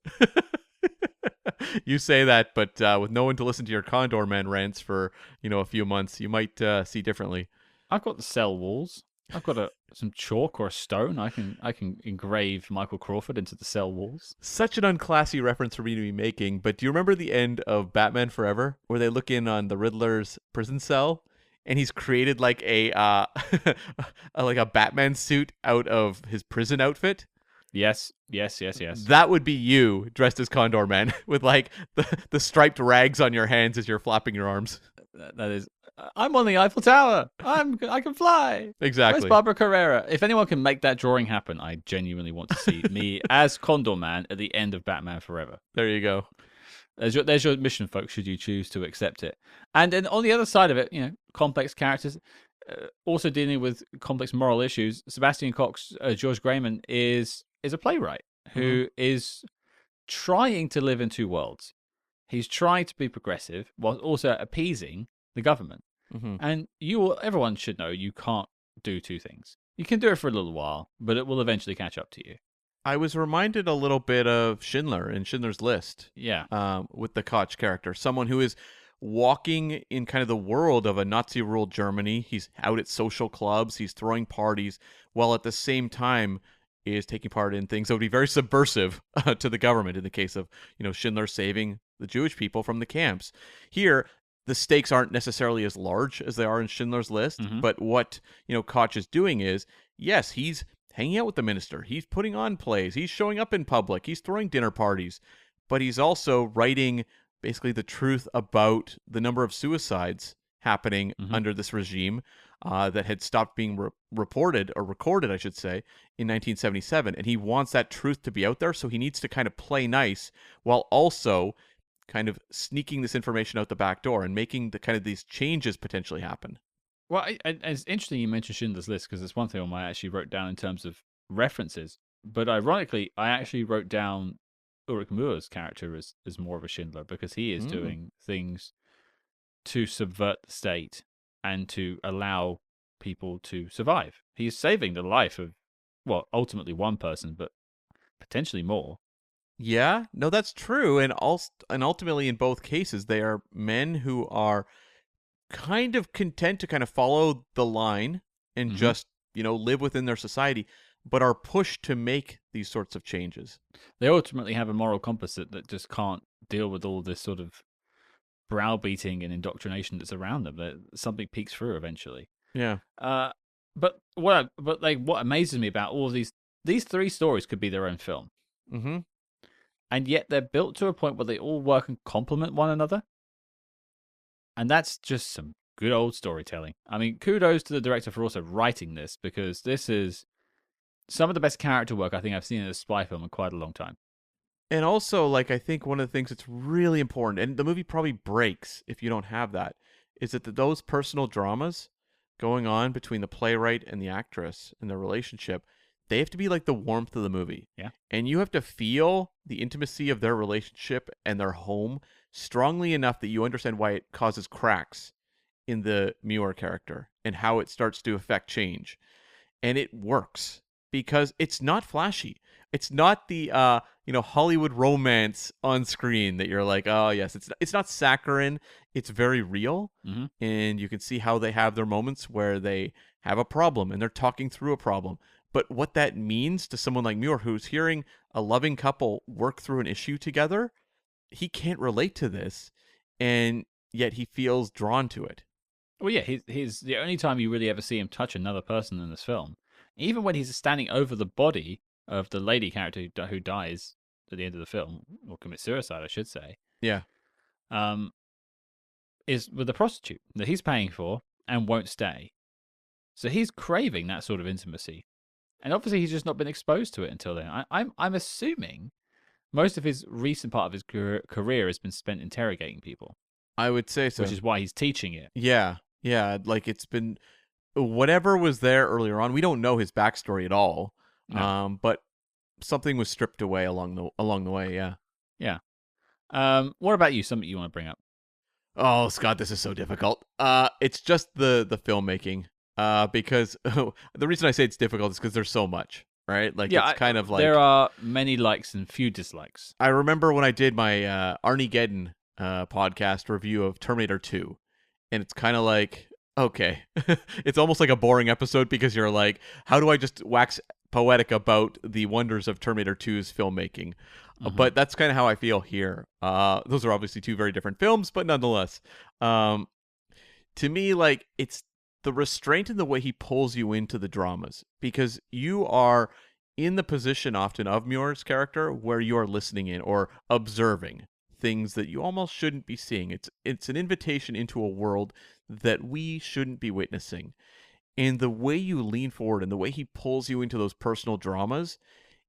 You say that, but with no one to listen to your Condor Man rants for, a few months, you might see differently. I've got the cell walls. I've got some chalk or a stone. I can engrave Michael Crawford into the cell walls. Such an unclassy reference for me to be making, but do you remember the end of Batman Forever, where they look in on the Riddler's prison cell, and he's created like a like a Batman suit out of his prison outfit? Yes. That would be you dressed as Condor Man with like the striped rags on your hands as you're flapping your arms. That is. I'm on the Eiffel Tower. I can fly. Exactly. Where's Barbara Carrera? If anyone can make that drawing happen, I genuinely want to see me as Condor Man at the end of Batman Forever. There you go. There's your mission, folks, should you choose to accept it. And then on the other side of it, complex characters, also dealing with complex moral issues. Sebastian Koch, George Grayman, is a playwright who is trying to live in two worlds. He's trying to be progressive while also appeasing the government. And everyone should know you can't do two things. You can do it for a little while, but it will eventually catch up to you. I was reminded a little bit of Schindler in Schindler's List. Yeah. With the Koch character. Someone who is walking in kind of the world of a Nazi-ruled Germany. He's out at social clubs. He's throwing parties, while at the same time is taking part in things that would be very subversive to the government in the case of, Schindler saving the Jewish people from the camps. Here, the stakes aren't necessarily as large as they are in Schindler's List, but what, Koch is doing is, yes, he's hanging out with the minister. He's putting on plays. He's showing up in public. He's throwing dinner parties. But he's also writing basically the truth about the number of suicides happening under this regime that had stopped being reported or recorded, I should say, in 1977. And he wants that truth to be out there, so he needs to kind of play nice while also kind of sneaking this information out the back door and making the kind of these changes potentially happen. Well, it's interesting you mentioned Schindler's List because it's one thing I actually wrote down in terms of references. But ironically, I actually wrote down Ulrich Mühe's character as more of a Schindler because he is doing things to subvert the state and to allow people to survive. He's saving the life of, well, ultimately one person, but potentially more. Yeah, no, that's true. And ultimately, in both cases, they are men who are kind of content to kind of follow the line and just, live within their society, but are pushed to make these sorts of changes. They ultimately have a moral compass that just can't deal with all this sort of browbeating and indoctrination that's around them. That something peeks through eventually. Yeah. But what amazes me about all of these three stories could be their own film. And yet they're built to a point where they all work and complement one another. And that's just some good old storytelling. I mean, kudos to the director for also writing this, because this is some of the best character work I think I've seen in a spy film in quite a long time. And also, I think one of the things that's really important, and the movie probably breaks if you don't have that, is that those personal dramas going on between the playwright and the actress and their relationship, they have to be like the warmth of the movie. Yeah. And you have to feel the intimacy of their relationship and their home strongly enough that you understand why it causes cracks in the Mühe character and how it starts to affect change. And it works because it's not flashy. It's not the Hollywood romance on screen that you're like, oh yes, it's not saccharine. It's very real. And you can see how they have their moments where they have a problem and they're talking through a problem. But what that means to someone like Mühe, who's hearing a loving couple work through an issue together, he can't relate to this, and yet he feels drawn to it. Well, yeah, he's the only time you really ever see him touch another person in this film. Even when he's standing over the body of the lady character who dies at the end of the film, or commits suicide, I should say. Yeah. Is with the prostitute that he's paying for and won't stay. So he's craving that sort of intimacy. And obviously he's just not been exposed to it until then. I'm assuming most of his recent part of his career has been spent interrogating people. I would say so. Which is why he's teaching it. Yeah. It's been whatever was there earlier on. We don't know his backstory at all. No. But something was stripped away along the way. Yeah. Yeah. What about you? Something you want to bring up? Oh, Scott, this is so difficult. It's just the filmmaking. Because the reason I say it's difficult is because there's so much, right? It's kind of like there are many likes and few dislikes. I remember when I did my Armageddon podcast review of Terminator 2, and it's kind of like, okay, it's almost like a boring episode because you're like, how do I just wax poetic about the wonders of Terminator 2's filmmaking? But that's kind of how I feel here. Those are obviously two very different films, but nonetheless, to me, it's the restraint in the way he pulls you into the dramas, because you are in the position often of Muir's character where you are listening in or observing things that you almost shouldn't be seeing. It's an invitation into a world that we shouldn't be witnessing. And the way you lean forward and the way he pulls you into those personal dramas,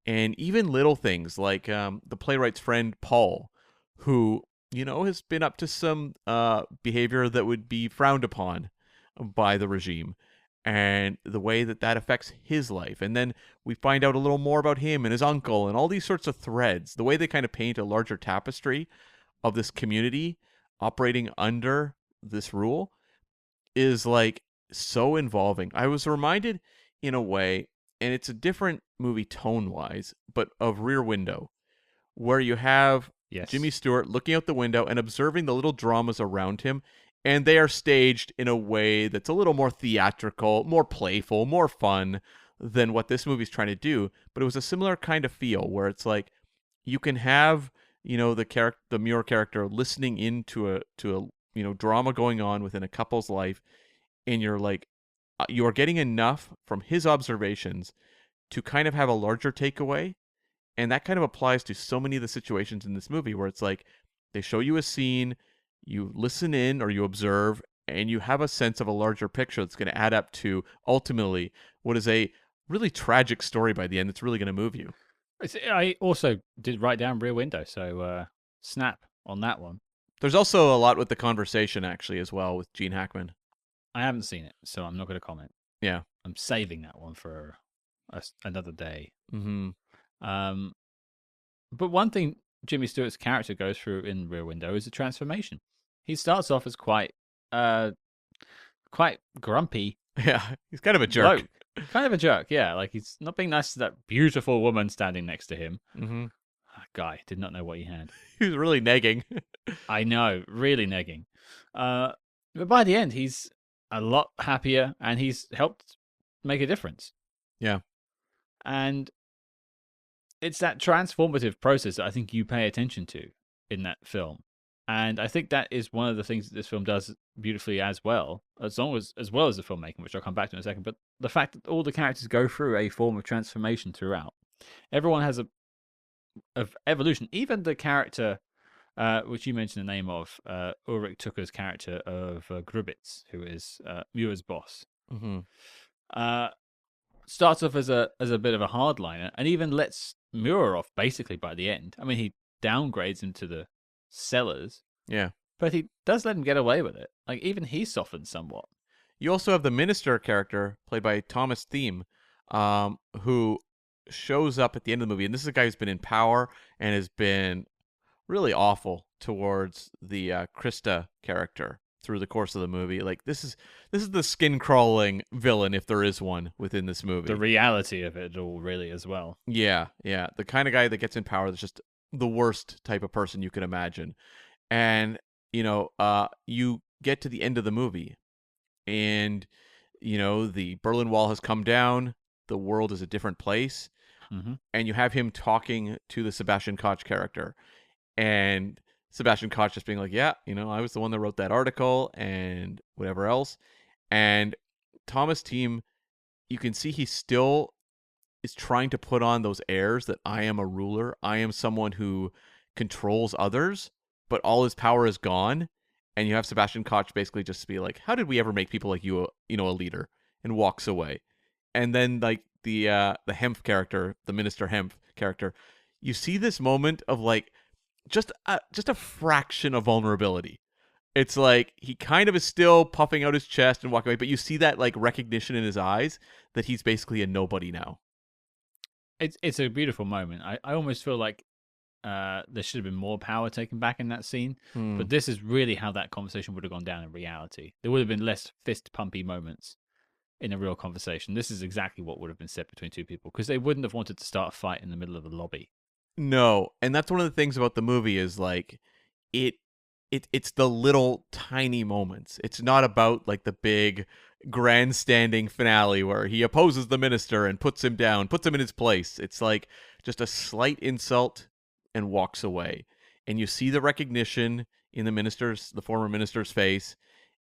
and even little things like the playwright's friend Paul, who has been up to some behavior that would be frowned upon by the regime, and the way that affects his life. And then we find out a little more about him and his uncle and all these sorts of threads. The way they kind of paint a larger tapestry of this community operating under this rule is like so involving. I was reminded in a way, and it's a different movie tone-wise, but of Rear Window, where you have Yes. Jimmy Stewart looking out the window and observing the little dramas around him, and they are staged in a way that's a little more theatrical, more playful, more fun than what this movie's trying to do. But it was a similar kind of feel where it's like you can have the Muir character listening into a drama going on within a couple's life, and you're like you are getting enough from his observations to kind of have a larger takeaway. And that kind of applies to so many of the situations in this movie where it's like they show you a scene, you listen in or you observe, and you have a sense of a larger picture that's going to add up to ultimately what is a really tragic story by the end that's really going to move you. I also did write down Rear Window, so snap on that one. There's also a lot with the conversation, actually, as well, with Gene Hackman. I haven't seen it, so I'm not going to comment. Yeah. I'm saving that one for another day. Mm-hmm. But one thing Jimmy Stewart's character goes through in Rear Window is a transformation. He starts off as quite grumpy. Yeah, he's kind of a jerk. Bloke. Kind of a jerk, yeah. Like he's not being nice to that beautiful woman standing next to him. Mm-hmm. Guy did not know what he had. He was really negging. I know, really negging. But by the end, he's a lot happier, and he's helped make a difference. Yeah. And it's that transformative process that I think you pay attention to in that film. And I think that is one of the things that this film does beautifully as well as the filmmaking, which I'll come back to in a second. But the fact that all the characters go through a form of transformation throughout. Everyone has of evolution. Even the character, which you mentioned the name of, Ulrich Tukur's character of Grubitz, who is Muir's boss. Mm-hmm. Starts off as a bit of a hardliner, and even lets Muir off basically by the end. I mean, he downgrades him to the cellars. Yeah. But he does let him get away with it. Like, even he softens somewhat. You also have the minister character, played by Thomas Thieme, who shows up at the end of the movie. And this is a guy who's been in power and has been really awful towards the Krista character through the course of the movie. Like, this is the skin-crawling villain, if there is one, within this movie. The reality of it all, really, as well. Yeah. The kind of guy that gets in power that's just the worst type of person you can imagine. And, you get to the end of the movie, and, the Berlin Wall has come down, the world is a different place, and you have him talking to the Sebastian Koch character, and Sebastian Koch just being like, yeah, I was the one that wrote that article, and whatever else. And Thomas Thieme, you can see he still is trying to put on those airs that I am a ruler, I am someone who controls others, but all his power is gone. And you have Sebastian Koch basically just be like, how did we ever make people like you, a leader? And walks away. And then like the Hempf character, the Minister Hempf character, you see this moment of like just a fraction of vulnerability. It's like he kind of is still puffing out his chest and walking away, but you see that like recognition in his eyes that he's basically a nobody now. It's a beautiful moment. I almost feel like there should have been more power taken back in that scene. But this is really how that conversation would have gone down in reality. There would have been less fist pumpy moments in a real conversation. This is exactly what would have been said between two people, because they wouldn't have wanted to start a fight in the middle of the lobby. No, and that's one of the things about the movie is like it's the little tiny moments. It's not about like the big grandstanding finale where he opposes the minister and puts him down, puts him in his place. It's like just a slight insult and walks away. And you see the recognition in the former minister's face,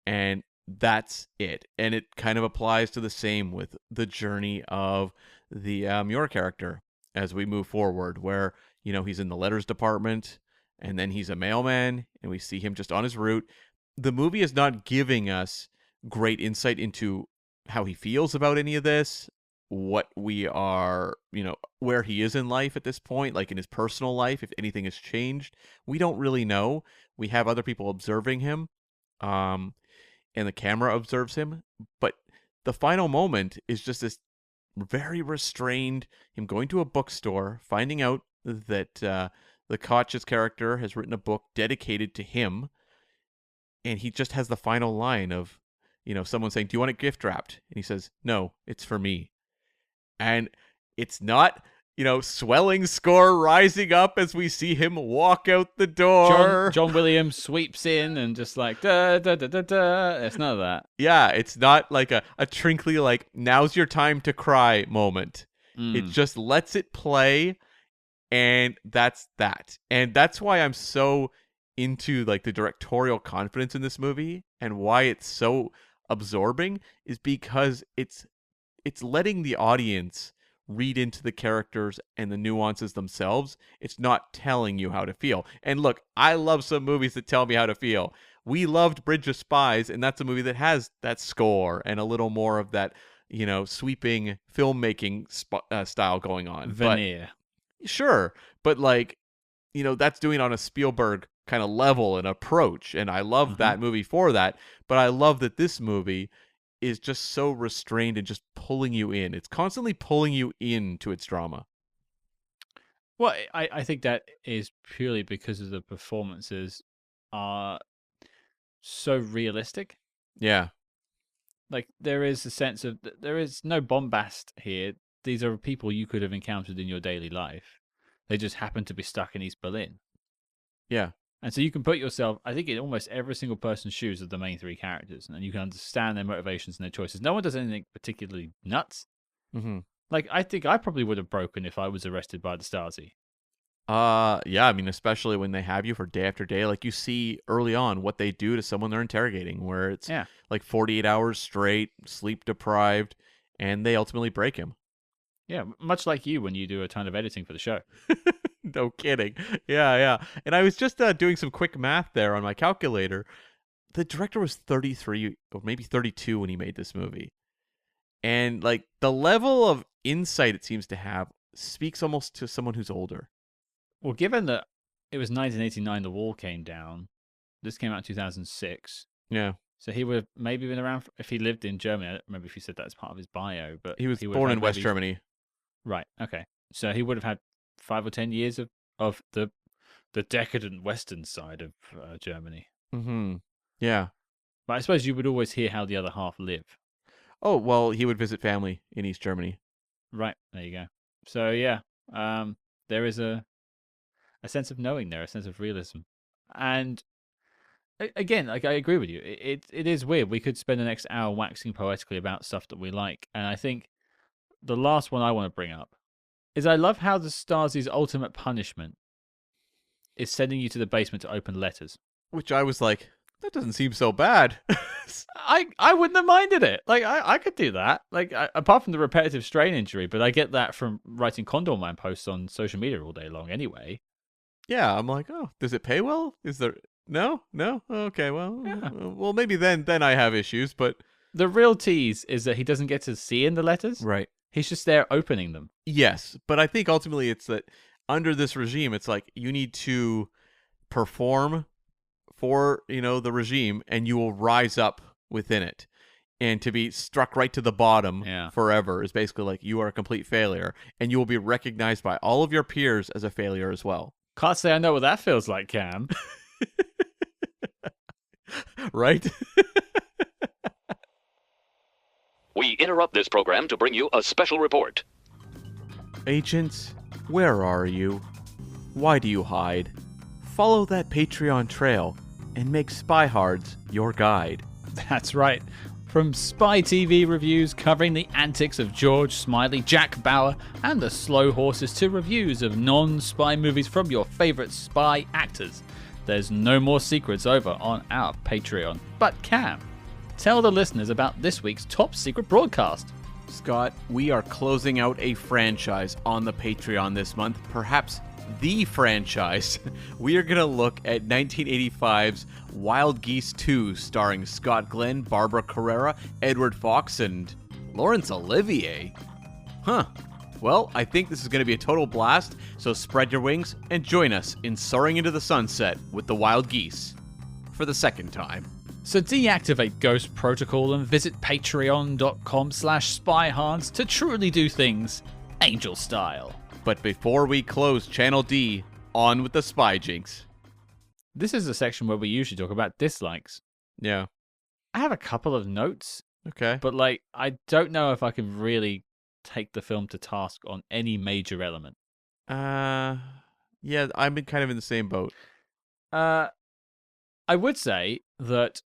and that's it. And it kind of applies to the same with the journey of the Muir character as we move forward, where, he's in the letters department, and then he's a mailman, and we see him just on his route. The movie is not giving us great insight into how he feels about any of this, what we are, where he is in life at this point, like in his personal life, if anything has changed. We don't really know. We have other people observing him, and the camera observes him. But the final moment is just this very restrained, him going to a bookstore, finding out that the Koch's character has written a book dedicated to him, and he just has the final line of, someone saying, "Do you want it gift wrapped?" And he says, "No, it's for me." And it's not, swelling score rising up as we see him walk out the door. John Williams sweeps in and just like, da, da, da, da, da. It's none of that. Yeah, it's not like a trinkly, like, now's your time to cry moment. It just lets it play, and that's that. And that's why I'm so into, like, the directorial confidence in this movie, and why it's so absorbing, is because it's letting the audience read into the characters and the nuances themselves. It's not telling you how to feel. And look, I love some movies that tell me how to feel. We loved Bridge of Spies, and that's a movie that has that score and a little more of that, sweeping filmmaking style going on. Veneer. Sure, but like, that's doing it on a Spielberg kind of level and approach, and I love that movie for that. But I love that this movie is just so restrained and just pulling you in. It's constantly pulling you into its drama. Well, I think that is purely because of the performances are so realistic. Yeah. Like, there is a sense of, there is no bombast here. These are people you could have encountered in your daily life. They just happen to be stuck in East Berlin. Yeah. And so you can put yourself, I think, in almost every single person's shoes of the main three characters, and you can understand their motivations and their choices. No one does anything particularly nuts. Mm-hmm. Like, I think I probably would have broken if I was arrested by the Stasi. Yeah, I mean, especially when they have you for day after day. Like, you see early on what they do to someone they're interrogating, where it's like 48 hours straight, sleep deprived, and they ultimately break him. Yeah, much like you when you do a ton of editing for the show. No kidding. Yeah. And I was just doing some quick math there on my calculator. The director was 33 or maybe 32 when he made this movie. And like, the level of insight it seems to have speaks almost to someone who's older. Well, given that it was 1989 the wall came down, this came out in 2006. Yeah. So he would have maybe been around if he lived in Germany. I don't remember if he said that as part of his bio, but he was born in West Germany. Right. Okay. So he would have had 5 or 10 years of the decadent western side of Germany. Mm-hmm. Yeah. But I suppose you would always hear how the other half live. Oh, well, he would visit family in East Germany. Right. There you go. So yeah, there is a sense of knowing there, a sense of realism, and again, like, I agree with you. It is weird. We could spend the next hour waxing poetically about stuff that we like, and I think the last one I want to bring up is I love how the Stasi's ultimate punishment is sending you to the basement to open letters. Which I was like, that doesn't seem so bad. I wouldn't have minded it. Like, I could do that. Like, apart from the repetitive strain injury, but I get that from writing Condor Man posts on social media all day long anyway. Yeah, I'm like, oh, does it pay well? Is there... No? Okay, well, well, maybe then I have issues, but... The real tease is that he doesn't get to see in the letters. Right. He's just there opening them. Yes, but I think ultimately it's that under this regime, it's like you need to perform for, the regime, and you will rise up within it. And to be struck right to the bottom forever is basically like you are a complete failure, and you will be recognized by all of your peers as a failure as well. Can't say I know what that feels like, Cam. Right? We interrupt this program to bring you a special report. Agents, where are you? Why do you hide? Follow that Patreon trail and make Spyhards your guide. That's right. From Spy TV reviews covering the antics of George Smiley, Jack Bauer, and the Slow Horses to reviews of non-spy movies from your favorite spy actors. There's no more secrets over on our Patreon. But Cam, tell the listeners about this week's top secret broadcast. Scott, we are closing out a franchise on the Patreon this month, perhaps the franchise. We are going to look at 1985's Wild Geese 2, starring Scott Glenn, Barbara Carrera, Edward Fox, and Laurence Olivier. Huh. Well, I think this is going to be a total blast, so spread your wings and join us in soaring into the sunset with the Wild Geese. For the second time. So deactivate Ghost Protocol and visit patreon.com/Spyhards to truly do things angel style. But before we close Channel D, on with the Spy Jinx. This is a section where we usually talk about dislikes. Yeah. I have a couple of notes, Okay. but I don't know if I can really take the film to task on any major element. Yeah, I'm kind of in the same boat. I would say that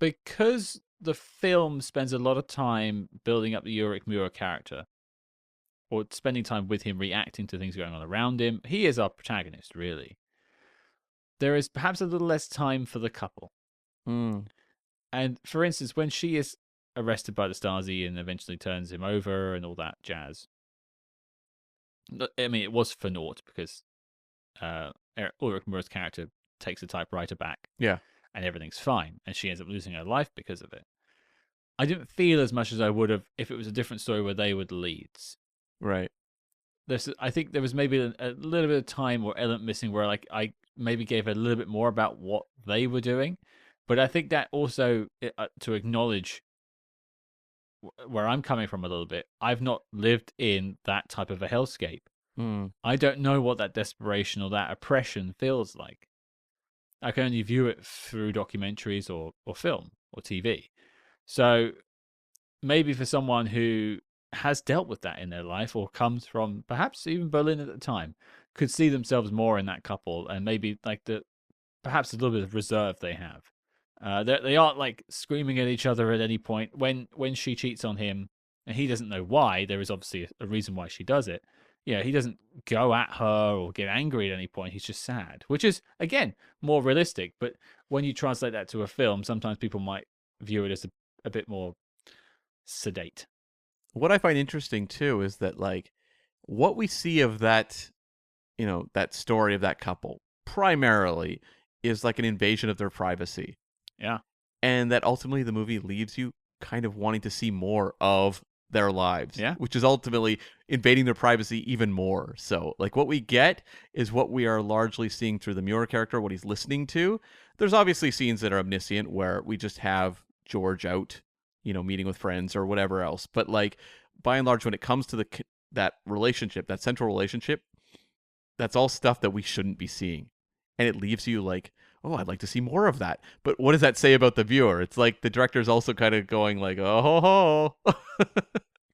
because the film spends a lot of time building up the Ulrich Mühe character, or spending time with him reacting to things going on around him, he is our protagonist, really. There is perhaps a little less time for the couple. Mm. And for instance, when she is arrested by the Stasi and eventually turns him over and all that jazz, I mean, it was for naught because Ulrich Mühe's character takes the typewriter back. Yeah. And everything's fine. And she ends up losing her life because of it. I didn't feel as much as I would have if it was a different story where they were the leads. Right. I think there was maybe a little bit of time or element missing where I maybe gave a little bit more about what they were doing. But I think that also, to acknowledge where I'm coming from a little bit, I've not lived in that type of a hellscape. Mm. I don't know what that desperation or that oppression feels like. I can only view it through documentaries or film or TV. So maybe for someone who has dealt with that in their life or comes from perhaps even Berlin at the time, could see themselves more in that couple and maybe perhaps a little bit of reserve they have. They aren't like screaming at each other at any point. When she cheats on him and he doesn't know why, there is obviously a reason why she does it. Yeah, he doesn't go at her or get angry at any point. He's just sad, which is, again, more realistic. But when you translate that to a film, sometimes people might view it as a bit more sedate. What I find interesting, too, is that, what we see of that, that story of that couple, primarily, is like an invasion of their privacy. Yeah. And that ultimately the movie leaves you kind of wanting to see more of their lives, yeah, which is ultimately invading their privacy even more. So, what we get is what we are largely seeing through the Mühe character, what he's listening to. There's obviously scenes that are omniscient where we just have George out, meeting with friends or whatever else. But by and large, when it comes to that relationship, that central relationship, that's all stuff that we shouldn't be seeing, and it leaves you oh, I'd like to see more of that. But what does that say about the viewer? It's like the director's also kind of going oh ho ho.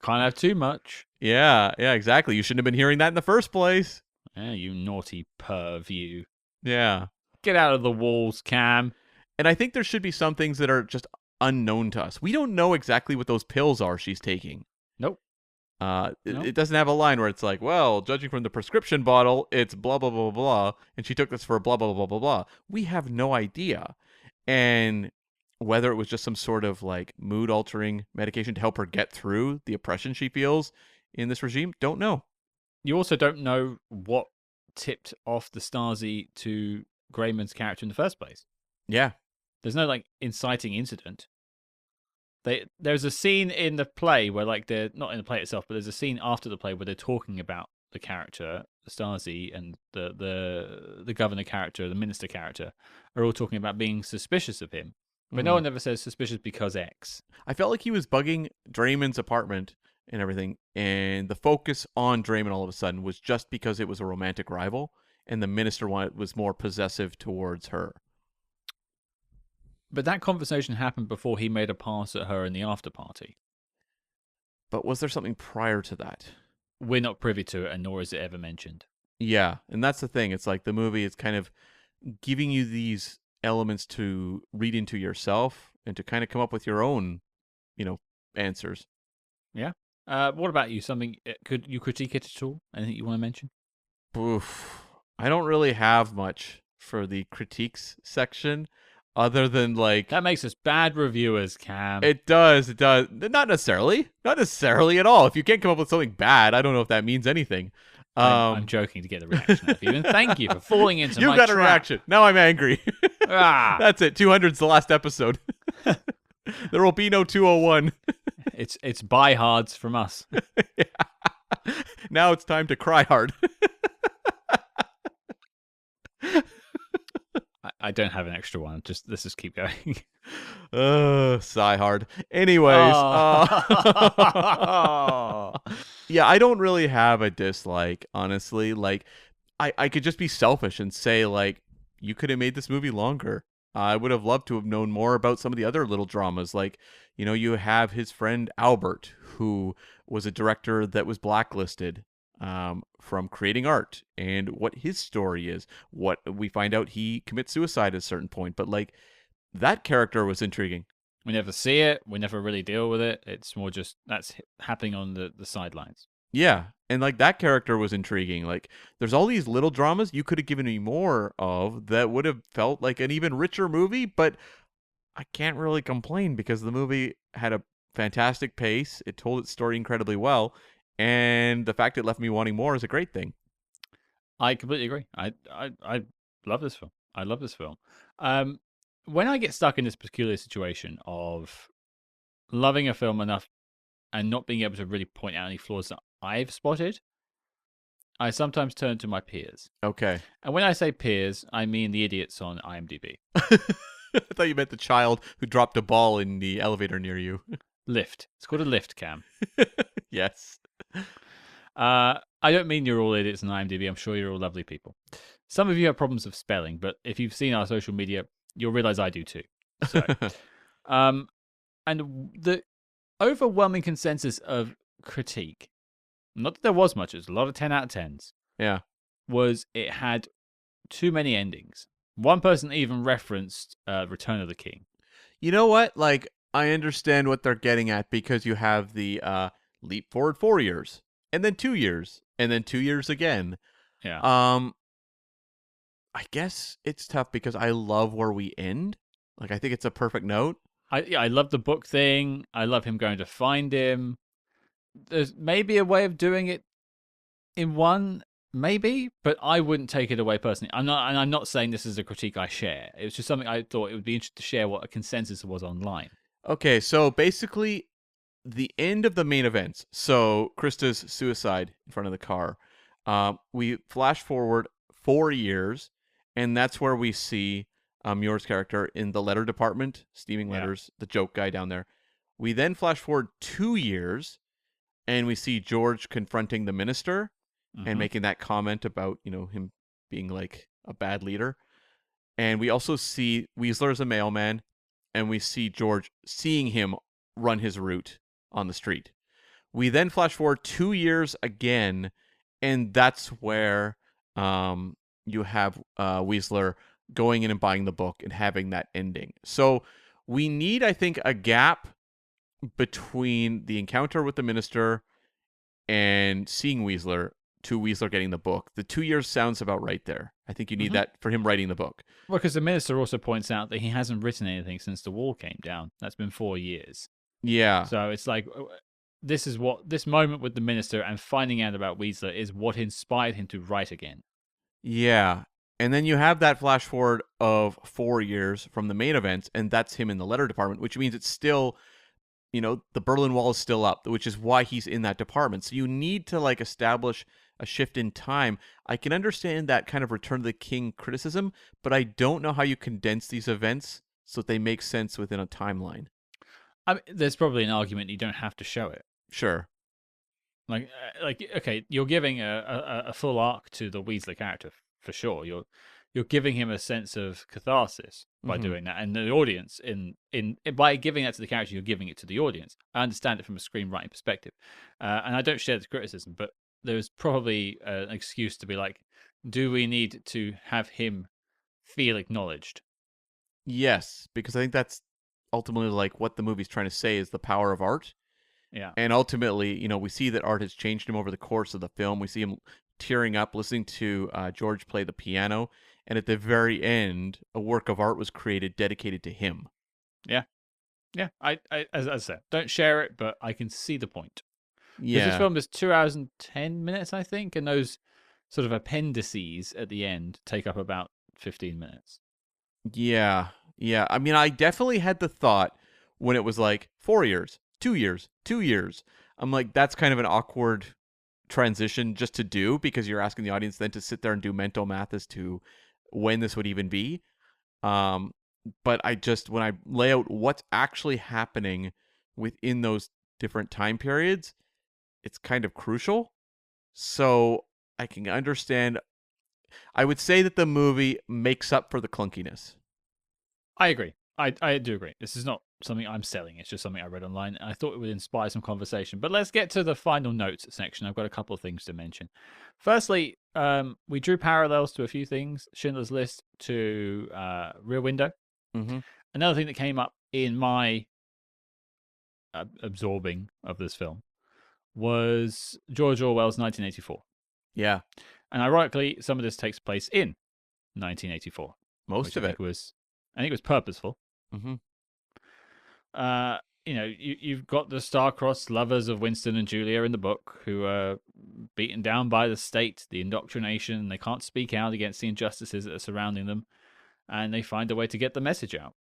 Can't have too much. Yeah, exactly. You shouldn't have been hearing that in the first place. Yeah, you naughty perv, you. Yeah. Get out of the walls, Cam. And I think there should be some things that are just unknown to us. We don't know exactly what those pills are she's taking. Nope. It doesn't have a line where it's well, judging from the prescription bottle, it's blah, blah, blah, blah, and she took this for blah, blah, blah, blah, blah. We have no idea. And whether it was just some sort of mood-altering medication to help her get through the oppression she feels in this regime, don't know. You also don't know what tipped off the Stasi to Grayman's character in the first place. Yeah. There's no inciting incident. There's a scene in the play where they're not in the play itself, but there's a scene after the play where they're talking about the character, the Stasi, and the governor character, the minister character, are all talking about being suspicious of him. But no one ever says suspicious because X. I felt like he was bugging Draymond's apartment and everything, and the focus on Draymond all of a sudden was just because it was a romantic rival, and the minister was more possessive towards her. But that conversation happened before he made a pass at her in the after party. But was there something prior to that? We're not privy to it, and nor is it ever mentioned. Yeah, and that's the thing. It's the movie is kind of giving you these elements to read into yourself and to kind of come up with your own, answers. Yeah. What about you? Something, could you critique it at all? Anything you want to mention? Oof. I don't really have much for the critiques section. other than like That makes us bad reviewers, Cam. it does. Not necessarily. Not necessarily at all. If you can't come up with something bad, I don't know if that means anything. I'm joking to get the reaction out of you, and thank you for falling into You my got a trap. reaction. Now I'm angry. Ah, That's it. 200's the last episode. There will be no 201. it's Spyhards from us. Now it's time to cry hard. I don't have an extra one. Let's just keep going. Sigh hard. Anyways, Oh. yeah, I don't really have a dislike, honestly. Like, I could just be selfish and say, like, you could have made this movie longer. I would have loved to have known more about some of the other little dramas. Like, you have his friend Albert, who was a director that was blacklisted from creating art, and what his story is. What we find out, he commits suicide at a certain point. But, like, that character was intriguing. We never see it. We never really deal with it. It's more just that's happening on the sidelines. Yeah, and like that character was intriguing. Like there's all these little dramas you could have given me more of that would have felt like an even richer movie, but I can't really complain because the movie had a fantastic pace. It told its story incredibly well, and the fact it left me wanting more is a great thing. I completely agree. I love this film. I love this film. When I get stuck in this peculiar situation of loving a film enough and not being able to really point out any flaws that I've spotted, I sometimes turn to my peers. Okay. And when I say peers, I mean the idiots on IMDb. I thought you meant the child who dropped a ball in the elevator near you. Lift. It's called a lift, Cam. Yes. I don't mean you're all idiots on IMDb. I'm sure you're all lovely people. Some of you have problems of spelling, but if you've seen our social media, you'll realize I do too. So, and the overwhelming consensus of critique, not that there was much, it was a lot of 10 out of 10s, Yeah. was it had too many endings. One person even referenced Return of the King. You know what? Like, I understand what they're getting at because you have the leap forward 4 years, and then 2 years, and then 2 years again. Yeah. I guess it's tough because I love where we end. Like, I think it's a perfect note. I love the book thing. I love him going to find him. There's maybe a way of doing it in one, maybe, but I wouldn't take it away personally. I'm not saying this is a critique I share. It was just something I thought it would be interesting to share what a consensus was online. Okay, so basically, the end of the main events. So Krista's suicide in front of the car. We flash forward 4 years, and that's where we see Muir's character in the letter department, steaming letters, the joke guy down there. We then flash forward 2 years, and we see George confronting the minister and making that comment about, him being like a bad leader. And we also see Weasler as a mailman, and we see George seeing him run his route on the street. We then flash forward 2 years again, and that's where you have Weasler going in and buying the book and having that ending. So we need, I think, a gap between the encounter with the minister and seeing Weasler to Weasler getting the book. The 2 years sounds about right there. I think you need that for him writing the book. Well, because the minister also points out that he hasn't written anything since the wall came down. That's been 4 years. Yeah. So it's like, this moment with the minister and finding out about Weasler is what inspired him to write again. Yeah. And then you have that flash forward of 4 years from the main events, and that's him in the letter department, which means it's still, the Berlin Wall is still up, which is why he's in that department. So you need to establish a shift in time. I can understand that kind of Return of the King criticism, but I don't know how you condense these events so that they make sense within a timeline. I mean, there's probably an argument you don't have to show it. Sure. Like okay, you're giving a full arc to the Weasler character for sure. You're giving him a sense of catharsis by doing that, and the audience by giving that to the character, you're giving it to the audience. I understand it from a screenwriting perspective, and I don't share this criticism, but there's probably an excuse to be like, do we need to have him feel acknowledged? Yes, because I think that's ultimately what the movie's trying to say is the power of art. Yeah. And ultimately, we see that art has changed him over the course of the film. We see him tearing up, listening to George play the piano. and at the very end, a work of art was created dedicated to him. Yeah. I as I said, don't share it, but I can see the point. Because this Yeah. film is 2 hours and 10 minutes, I think, and those sort of appendices at the end take up about 15 minutes. Yeah. Yeah. I mean, I definitely had the thought when it was like 4 years, 2 years, 2 years. I'm like, that's kind of an awkward transition just to do, because you're asking the audience then to sit there and do mental math as to when this would even be. But when I lay out what's actually happening within those different time periods, it's kind of crucial. So I can understand. I would say that the movie makes up for the clunkiness. I agree. I do agree. This is not something I'm selling. It's just something I read online. I thought it would inspire some conversation. But let's get to the final notes section. I've got a couple of things to mention. Firstly, we drew parallels to a few things. Schindler's List to Rear Window. Mm-hmm. Another thing that came up in my absorbing of this film was George Orwell's 1984. Yeah. And ironically, some of this takes place in 1984. Most of it. I think it was purposeful. Mm-hmm. You've got the star-crossed lovers of Winston and Julia in the book who are beaten down by the state, the indoctrination. They can't speak out against the injustices that are surrounding them, and they find a way to get the message out,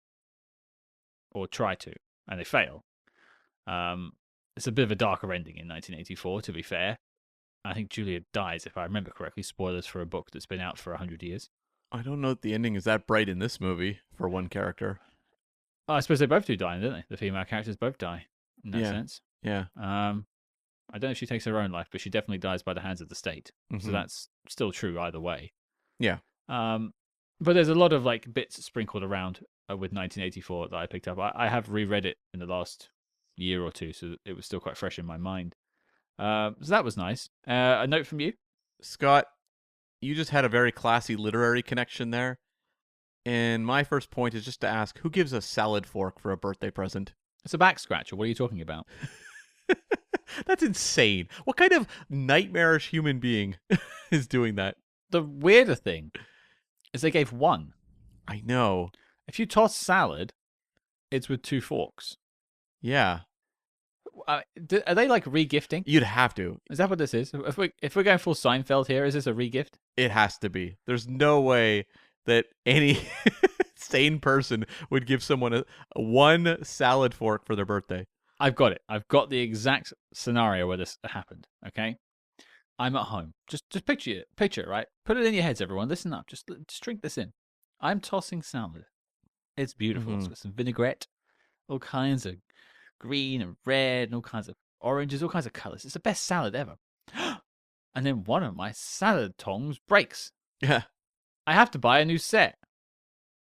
or try to, and they fail. It's a bit of a darker ending in 1984, to be fair. I think Julia dies, if I remember correctly. Spoilers for a book that's been out for 100 years. I don't know if the ending is that bright in this movie for one character. I suppose they both do die, don't they? The female characters both die in that sense. Yeah. I don't know if she takes her own life, but she definitely dies by the hands of the state. Mm-hmm. So that's still true either way. Yeah. But there's a lot of like bits sprinkled around with 1984 that I picked up. I have reread it in the last year or two, so it was still quite fresh in my mind. So that was nice. A note from you, Scott, you just had a very classy literary connection there. And my first point is just to ask, who gives a salad fork for a birthday present? It's a back scratcher. What are you talking about? That's insane. What kind of nightmarish human being is doing that? The weirder thing is they gave one. I know. If you toss salad, it's with 2 forks. Yeah. Are they like re-gifting? You'd have to. Is that what this is? If we're going full Seinfeld here, is this a re-gift? It has to be. There's no way that any sane person would give someone a one salad fork for their birthday. I've got it. I've got the exact scenario where this happened. Okay, I'm at home. Just picture it. Picture it, right? Put it in your heads, everyone. Listen up. Just drink this in. I'm tossing salad. It's beautiful. It's got some vinaigrette, all kinds of green and red, and all kinds of oranges, all kinds of colors. It's the best salad ever. And then one of my salad tongs breaks. Yeah. I have to buy a new set.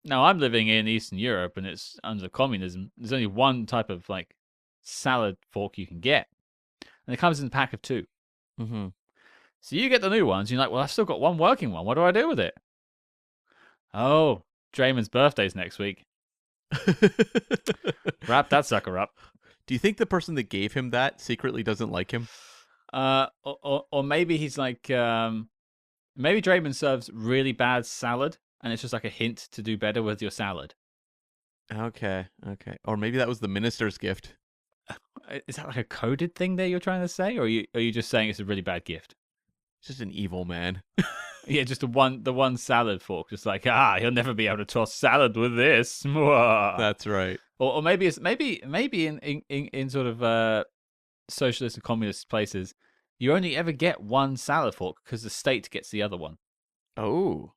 Now, I'm living in Eastern Europe and it's under communism. There's only one type of like salad fork you can get. And it comes in a pack of 2. Mm-hmm. So you get the new ones. You're like, well, I've still got one working one. What do I do with it? Oh, Draymond's birthday's next week. Wrap that sucker up. Do you think the person that gave him that secretly doesn't like him? Or maybe he's like, maybe Draymond serves really bad salad, and it's just like a hint to do better with your salad. Okay. Or maybe that was the minister's gift. Is that like a coded thing there you're trying to say, or are you just saying it's a really bad gift? It's just an evil man. Yeah, just the one salad fork, just like he'll never be able to toss salad with this. That's right. Or maybe it's maybe in sort of socialist and communist places, you only ever get one salad fork because the state gets the other one. Oh,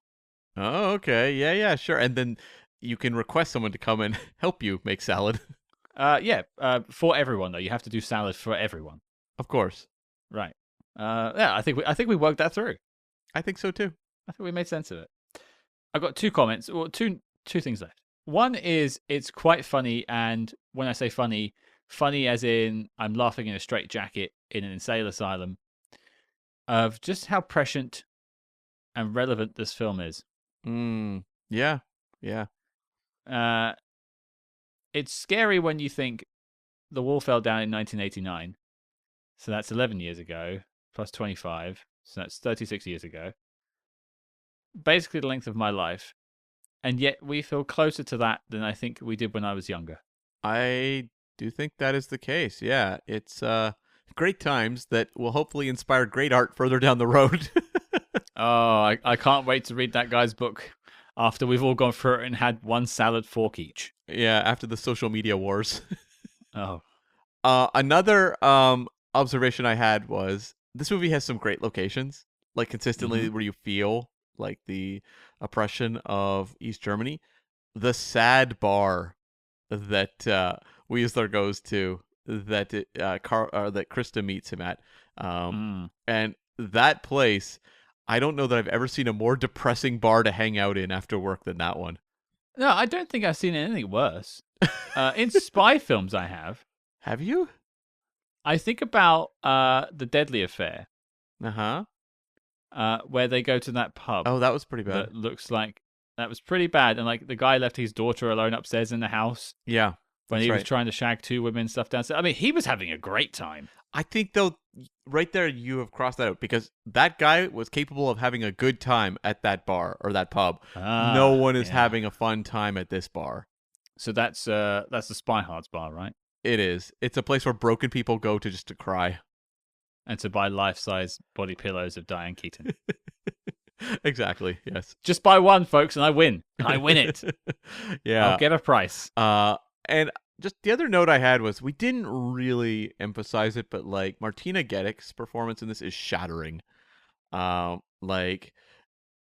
okay. Yeah, sure. And then you can request someone to come and help you make salad. For everyone though, you have to do salad for everyone. Of course. Right. Yeah, I think we worked that through. I think so too. I think we made sense of it. I've got 2 comments, or two things left. One is it's quite funny, and when I say funny as in I'm laughing in a straitjacket in an insane asylum, of just how prescient and relevant this film is. Yeah. It's scary when you think the wall fell down in 1989, so that's 11 years ago, plus 25, so that's 36 years ago. basically the length of my life, and yet we feel closer to that than I think we did when I was younger. I do think that is the case. Yeah, it's great times that will hopefully inspire great art further down the road. Oh, I can't wait to read that guy's book after we've all gone through it and had one salad fork each. Yeah, after the social media wars. Oh. Another observation I had was this movie has some great locations, like consistently where you feel like the oppression of East Germany. The sad bar that Weasler goes to, that that Krista meets him at, and that place, I don't know that I've ever seen a more depressing bar to hang out in after work than that one. No, I don't think I've seen anything worse. In spy films, I have. Have you? I think about The Deadly Affair, where they go to that pub. Oh, that was pretty bad. That looks like that was pretty bad, and like the guy left his daughter alone upstairs in the house. Yeah, when he was trying to shag 2 women and stuff downstairs. I mean, he was having a great time. I think though, right there you have crossed that out, because that guy was capable of having a good time at that bar or that pub. No one is having a fun time at this bar. So that's the Spyhards bar, right? It is. It's a place where broken people go to just to cry. And to buy life-size body pillows of Diane Keaton. Exactly, yes. Just buy one, folks, and I win. I win it. Yeah. I'll get a price. And just the other note I had was, we didn't really emphasize it, but like Martina Gedeck's performance in this is shattering. Like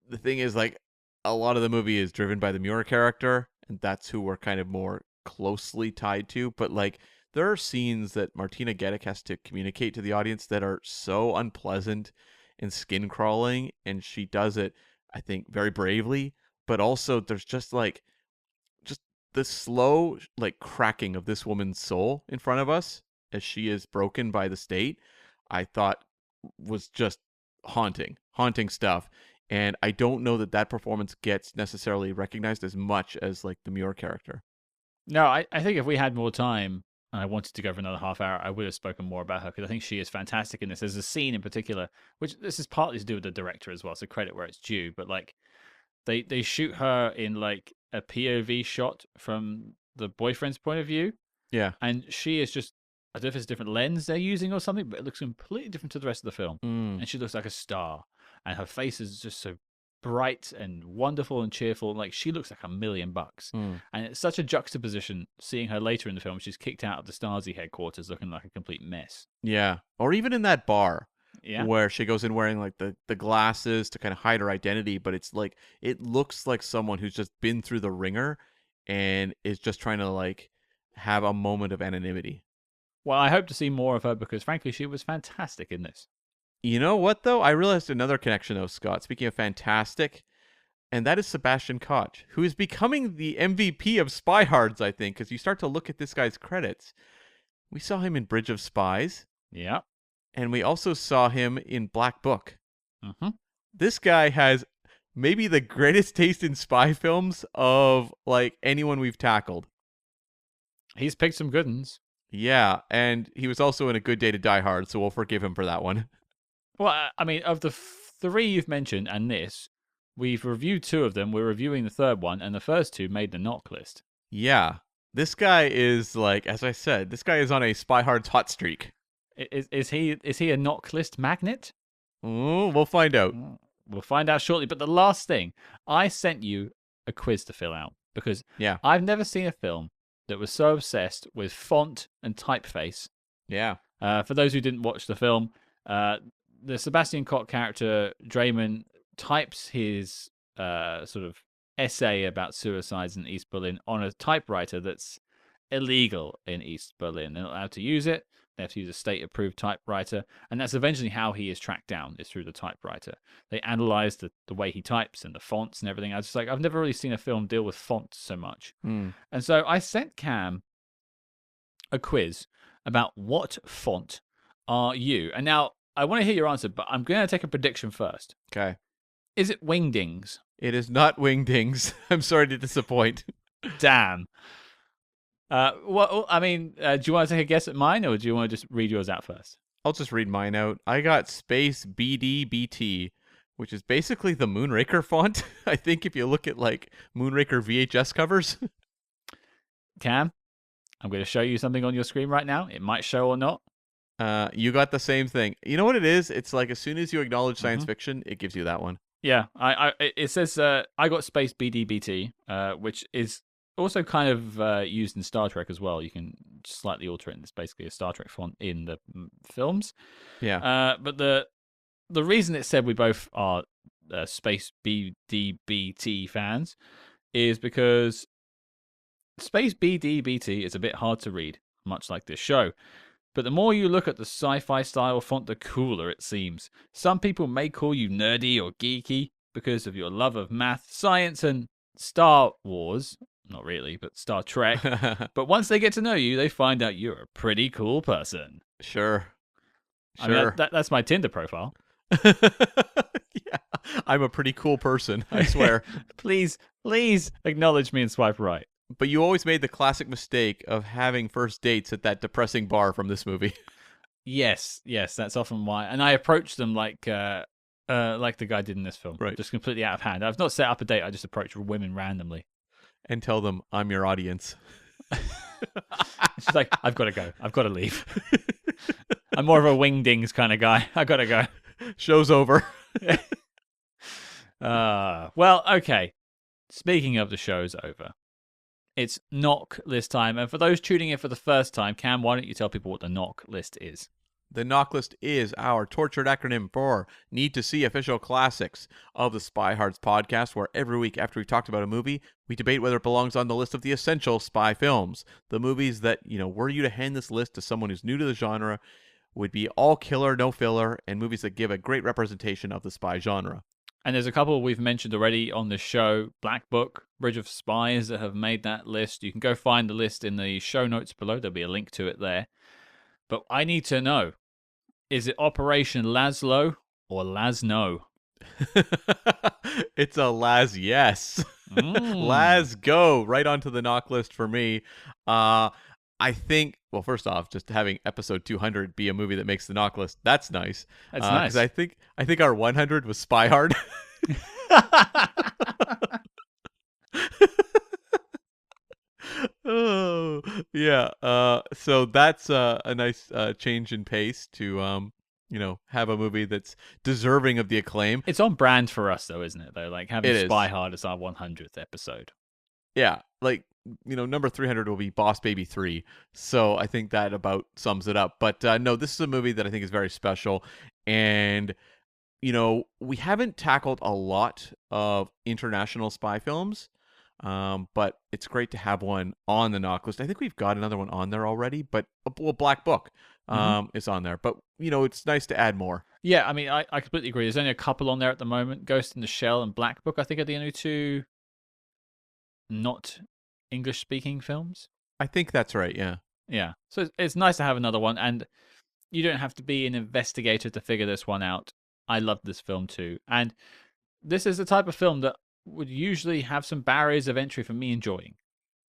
the thing is, like, a lot of the movie is driven by the Mühe character, and that's who we're kind of more closely tied to. But like, there are scenes that Martina Gedeck has to communicate to the audience that are so unpleasant and skin crawling, and she does it, I think, very bravely. But also, there's just the slow like cracking of this woman's soul in front of us as she is broken by the state, I thought was just haunting stuff. And I don't know that performance gets necessarily recognized as much as like the Mühe character. No, I think if we had more time and I wanted to go for another half hour, I would have spoken more about her, because I think she is fantastic in this. There's a scene in particular, which this is partly to do with the director as well, so credit where it's due, but like they shoot her in like a POV shot from the boyfriend's point of view. Yeah. And she is just, I don't know if it's a different lens they're using or something, but it looks completely different to the rest of the film. And she looks like a star. And her face is just so bright and wonderful and cheerful. Like, she looks like $1,000,000. And it's such a juxtaposition seeing her later in the film. She's kicked out of the Stasi headquarters looking like a complete mess. Yeah. Or even in that bar. Yeah. Where she goes in wearing like the glasses to kind of hide her identity, but it's like, it looks like someone who's just been through the ringer and is just trying to like have a moment of anonymity. Well, I hope to see more of her, because frankly, she was fantastic in this. You know what though? I realized another connection though, Scott, speaking of fantastic, and that is Sebastian Koch, who is becoming the MVP of Spyhards, I think, because you start to look at this guy's credits. We saw him in Bridge of Spies. Yeah. And we also saw him in Black Book. This guy has maybe the greatest taste in spy films of like anyone we've tackled. He's picked some good ones. Yeah, and he was also in A Good Day to Die Hard, so we'll forgive him for that one. Well, I mean, of the 3 you've mentioned and this, we've reviewed 2 of them. We're reviewing the 3rd one, and the first 2 made the knock list. Yeah, this guy is like, as I said, this guy is on a Spyhards hot streak. Is he a knock list magnet? Oh, we'll find out. We'll find out shortly. But the last thing, I sent you a quiz to fill out, because I've never seen a film that was so obsessed with font and typeface. Yeah. For those who didn't watch the film, the Sebastian Koch character, Draymond, types his sort of essay about suicides in East Berlin on a typewriter that's illegal in East Berlin. They're not allowed to use it. They have to use a state-approved typewriter. And that's eventually how he is tracked down, is through the typewriter. They analyze the way he types and the fonts and everything. I was just like, I've never really seen a film deal with fonts so much. And so I sent Cam a quiz about what font are you? And now I want to hear your answer, but I'm going to take a prediction first. Okay. Is it Wingdings? It is not Wingdings. I'm sorry to disappoint. Damn. Well, I mean, do you want to take a guess at mine, or do you want to just read yours out first? I'll just read mine out. I got space BDBT, which is basically the Moonraker font. I think if you look at like Moonraker VHS covers. Cam, I'm going to show you something on your screen right now. It might show or not. You got the same thing. You know what it is? It's like as soon as you acknowledge science fiction, it gives you that one. Yeah, it says I got space BDBT, which is also kind of used in Star Trek as well. You can slightly alter it. It's basically a Star Trek font in the films. Yeah. But the reason it said we both are space BDBT fans is because space BDBT is a bit hard to read, much like this show. But the more you look at the sci-fi style font, the cooler it seems. Some people may call you nerdy or geeky because of your love of math, science, and Star Wars. Not really, but Star Trek. But once they get to know you, they find out you're a pretty cool person. Sure. I mean, that's my Tinder profile. Yeah, I'm a pretty cool person, I swear. Please acknowledge me and swipe right. But you always made the classic mistake of having first dates at that depressing bar from this movie. Yes, that's often why. And I approach them like the guy did in this film, right? Just completely out of hand. I've not set up a date. I just approach women randomly and tell them I'm your audience. She's like, I've got to go. I've got to leave. I'm more of a wingdings kind of guy. I got to go. Show's over. Well, okay. Speaking of the show's over. It's knock list time. And for those tuning in for the first time, Cam, why don't you tell people what the knock list is? The knock list is our tortured acronym for Need to See Official Classics of the Spyhards podcast, where every week after we've talked about a movie, we debate whether it belongs on the list of the essential spy films. The movies that, were you to hand this list to someone who's new to the genre, would be all killer, no filler, and movies that give a great representation of the spy genre. And there's a couple we've mentioned already on the show. Black Book, Bridge of Spies, that have made that list. You can go find the list in the show notes below. There'll be a link to it there. But I need to know, is it Operation Laszlo or Laszno? It's a Laz yes. Laz go. Right onto the knock list for me. I think, well, first off, just having episode 200 be a movie that makes the knock list, that's nice. That's nice. 'Cause I think our 100 was Spy Hard. Oh, yeah. So that's a nice change in pace to, have a movie that's deserving of the acclaim. It's on brand for us, though, isn't it? Though, like having It Spy is. Hard as our 100th episode. Yeah, like, number 300 will be Boss Baby 3. So I think that about sums it up. But no, this is a movie that I think is very special. And, we haven't tackled a lot of international spy films. But it's great to have one on the knock list. I think we've got another one on there already, but Black Book is on there. But, it's nice to add more. Yeah, I mean, I completely agree. There's only a couple on there at the moment. Ghost in the Shell and Black Book, I think, are the only two not English-speaking films. I think that's right, yeah. Yeah, so it's nice to have another one, and you don't have to be an investigator to figure this one out. I love this film too, and this is the type of film that would usually have some barriers of entry for me enjoying.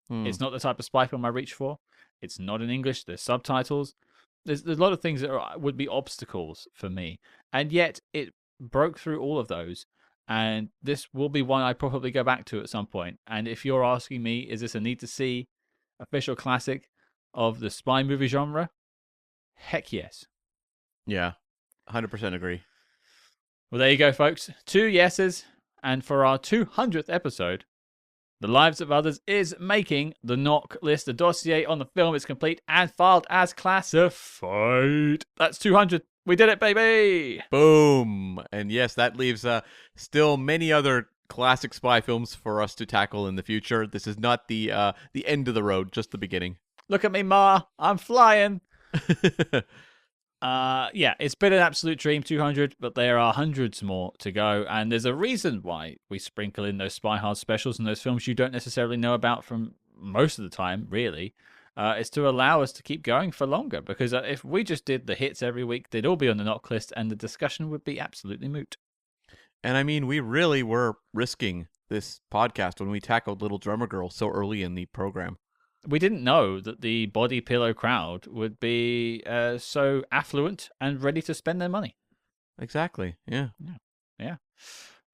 It's not the type of spy film I reach for. It's not in English. There's subtitles. There's a lot of things that would be obstacles for me, and yet it broke through all of those. And this will be one I probably go back to at some point. And if you're asking me, is this a need to see official classic of the spy movie genre? Heck yes. Yeah, 100% agree. Well, there you go, folks. 2 yeses. And for our 200th episode, The Lives of Others is making the knock list. The dossier on the film is complete and filed as classified. That's 200. We did it, baby! Boom! And yes, that leaves still many other classic spy films for us to tackle in the future. This is not the end of the road, just the beginning. Look at me, Ma. I'm flying. Yeah, it's been an absolute dream, 200, but there are hundreds more to go, and there's a reason why we sprinkle in those Spy Hard specials and those films you don't necessarily know about from most of the time, really. It's to allow us to keep going for longer, because if we just did the hits every week, they'd all be on the knock list, and the discussion would be absolutely moot. And I mean, we really were risking this podcast when we tackled Little Drummer Girl so early in the program. We didn't know that the body pillow crowd would be so affluent and ready to spend their money. Exactly, yeah. Yeah.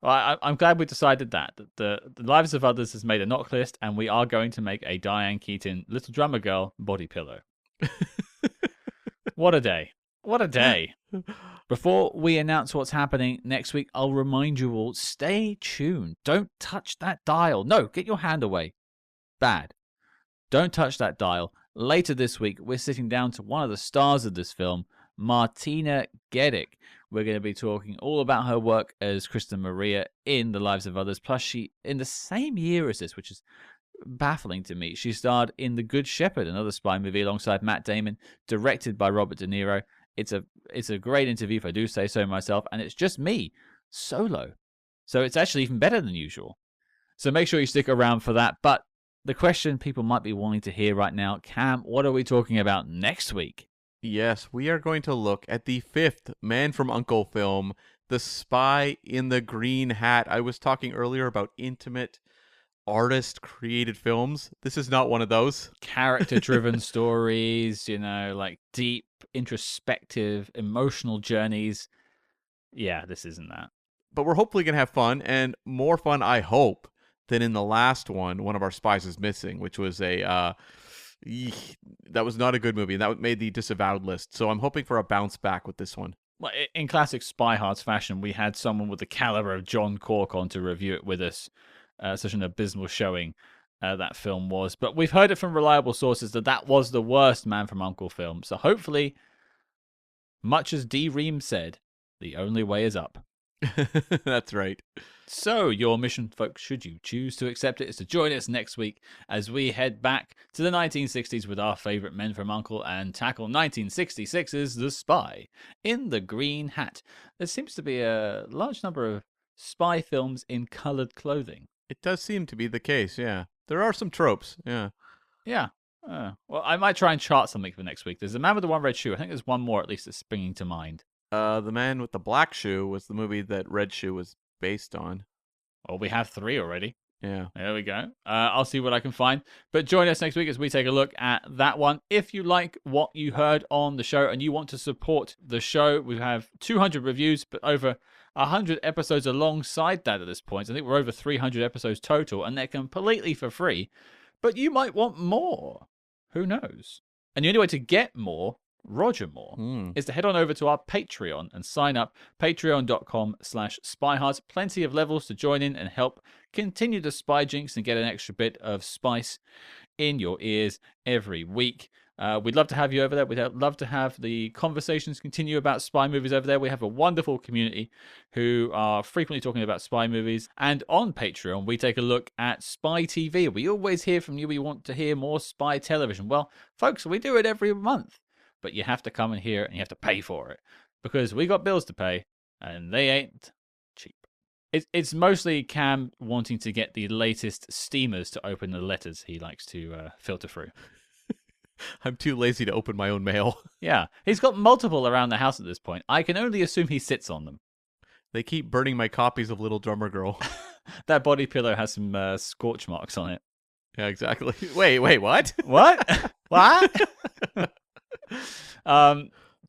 Well, I'm glad we decided that the Lives of Others has made a knock list, and we are going to make a Diane Keaton Little Drummer Girl body pillow. What a day. What a day. Before we announce what's happening next week, I'll remind you all, stay tuned. Don't touch that dial. No, get your hand away. Bad. Don't touch that dial. Later this week, we're sitting down to one of the stars of this film, Martina Gedeck. We're going to be talking all about her work as Kristen Maria in The Lives of Others. Plus, she, in the same year as this, which is baffling to me, she starred in The Good Shepherd, another spy movie alongside Matt Damon, directed by Robert De Niro. It's a great interview, if I do say so myself, and it's just me, solo. So it's actually even better than usual. So make sure you stick around for that. But the question people might be wanting to hear right now, Cam, what are we talking about next week? Yes, we are going to look at the 5th Man from U.N.C.L.E. film, The Spy in the Green Hat. I was talking earlier about intimate, artist-created films. This is not one of those. Character-driven stories, like deep, introspective, emotional journeys. Yeah, this isn't that. But we're hopefully going to have fun, and more fun, I hope, than in the last one of our spies is missing, which was that was not a good movie. That made the disavowed list. So I'm hoping for a bounce back with this one. Well, in classic Spyhards fashion, we had someone with the caliber of John Koch on to review it with us. Such an abysmal showing that film was. But we've heard it from reliable sources that was the worst Man from U.N.C.L.E. film. So hopefully, much as D. Ream said, the only way is up. That's right. So your mission, folks, should you choose to accept it, is to join us next week as we head back to the 1960s with our favorite men from U.N.C.L.E. and tackle 1966's The Spy in the Green Hat. There seems to be a large number of spy films in colored clothing. It does seem to be the case, yeah. There are some tropes, yeah. Yeah. Well, I might try and chart something for next week. There's The Man with the One Red Shoe. I think there's one more at least that's springing to mind. The Man with the Black Shoe was the movie that Red Shoe was based on. Well, we have 3 already. Yeah. There we go. I'll see what I can find. But join us next week as we take a look at that one. If you like what you heard on the show and you want to support the show, we have 200 reviews, but over 100 episodes alongside that at this point. I think we're over 300 episodes total, and they're completely for free. But you might want more. Who knows? And the only way to get more, Roger Moore, is to head on over to our Patreon and sign up. Patreon.com/Spyhards. Plenty of levels to join in and help continue the Spy Jinx and get an extra bit of spice in your ears every week. We'd love to have you over there. We'd love to have the conversations continue about spy movies over there. We have a wonderful community who are frequently talking about spy movies. And on Patreon, we take a look at Spy TV. We always hear from you. We want to hear more spy television. Well, folks, we do it every month. But you have to come and hear it, and you have to pay for it. Because we got bills to pay, and they ain't cheap. It's mostly Cam wanting to get the latest steamers to open the letters he likes to filter through. I'm too lazy to open my own mail. Yeah, he's got multiple around the house at this point. I can only assume he sits on them. They keep burning my copies of Little Drummer Girl. That body pillow has some scorch marks on it. Yeah, exactly. Wait, what? What? What?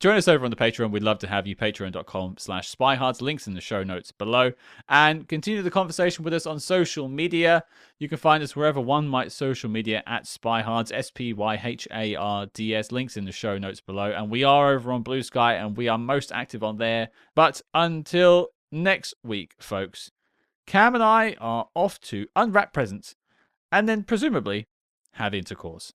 Join us over on the Patreon. We'd love to have you. Patreon.com/Spyhards. Links in the show notes below. And continue the conversation with us on social media. You can find us wherever one might social media at Spyhards, SPYHARDS. Links in the show notes below. And we are over on Blue Sky, and we are most active on there. But until next week, folks, Cam and I are off to unwrap presents and then presumably have intercourse.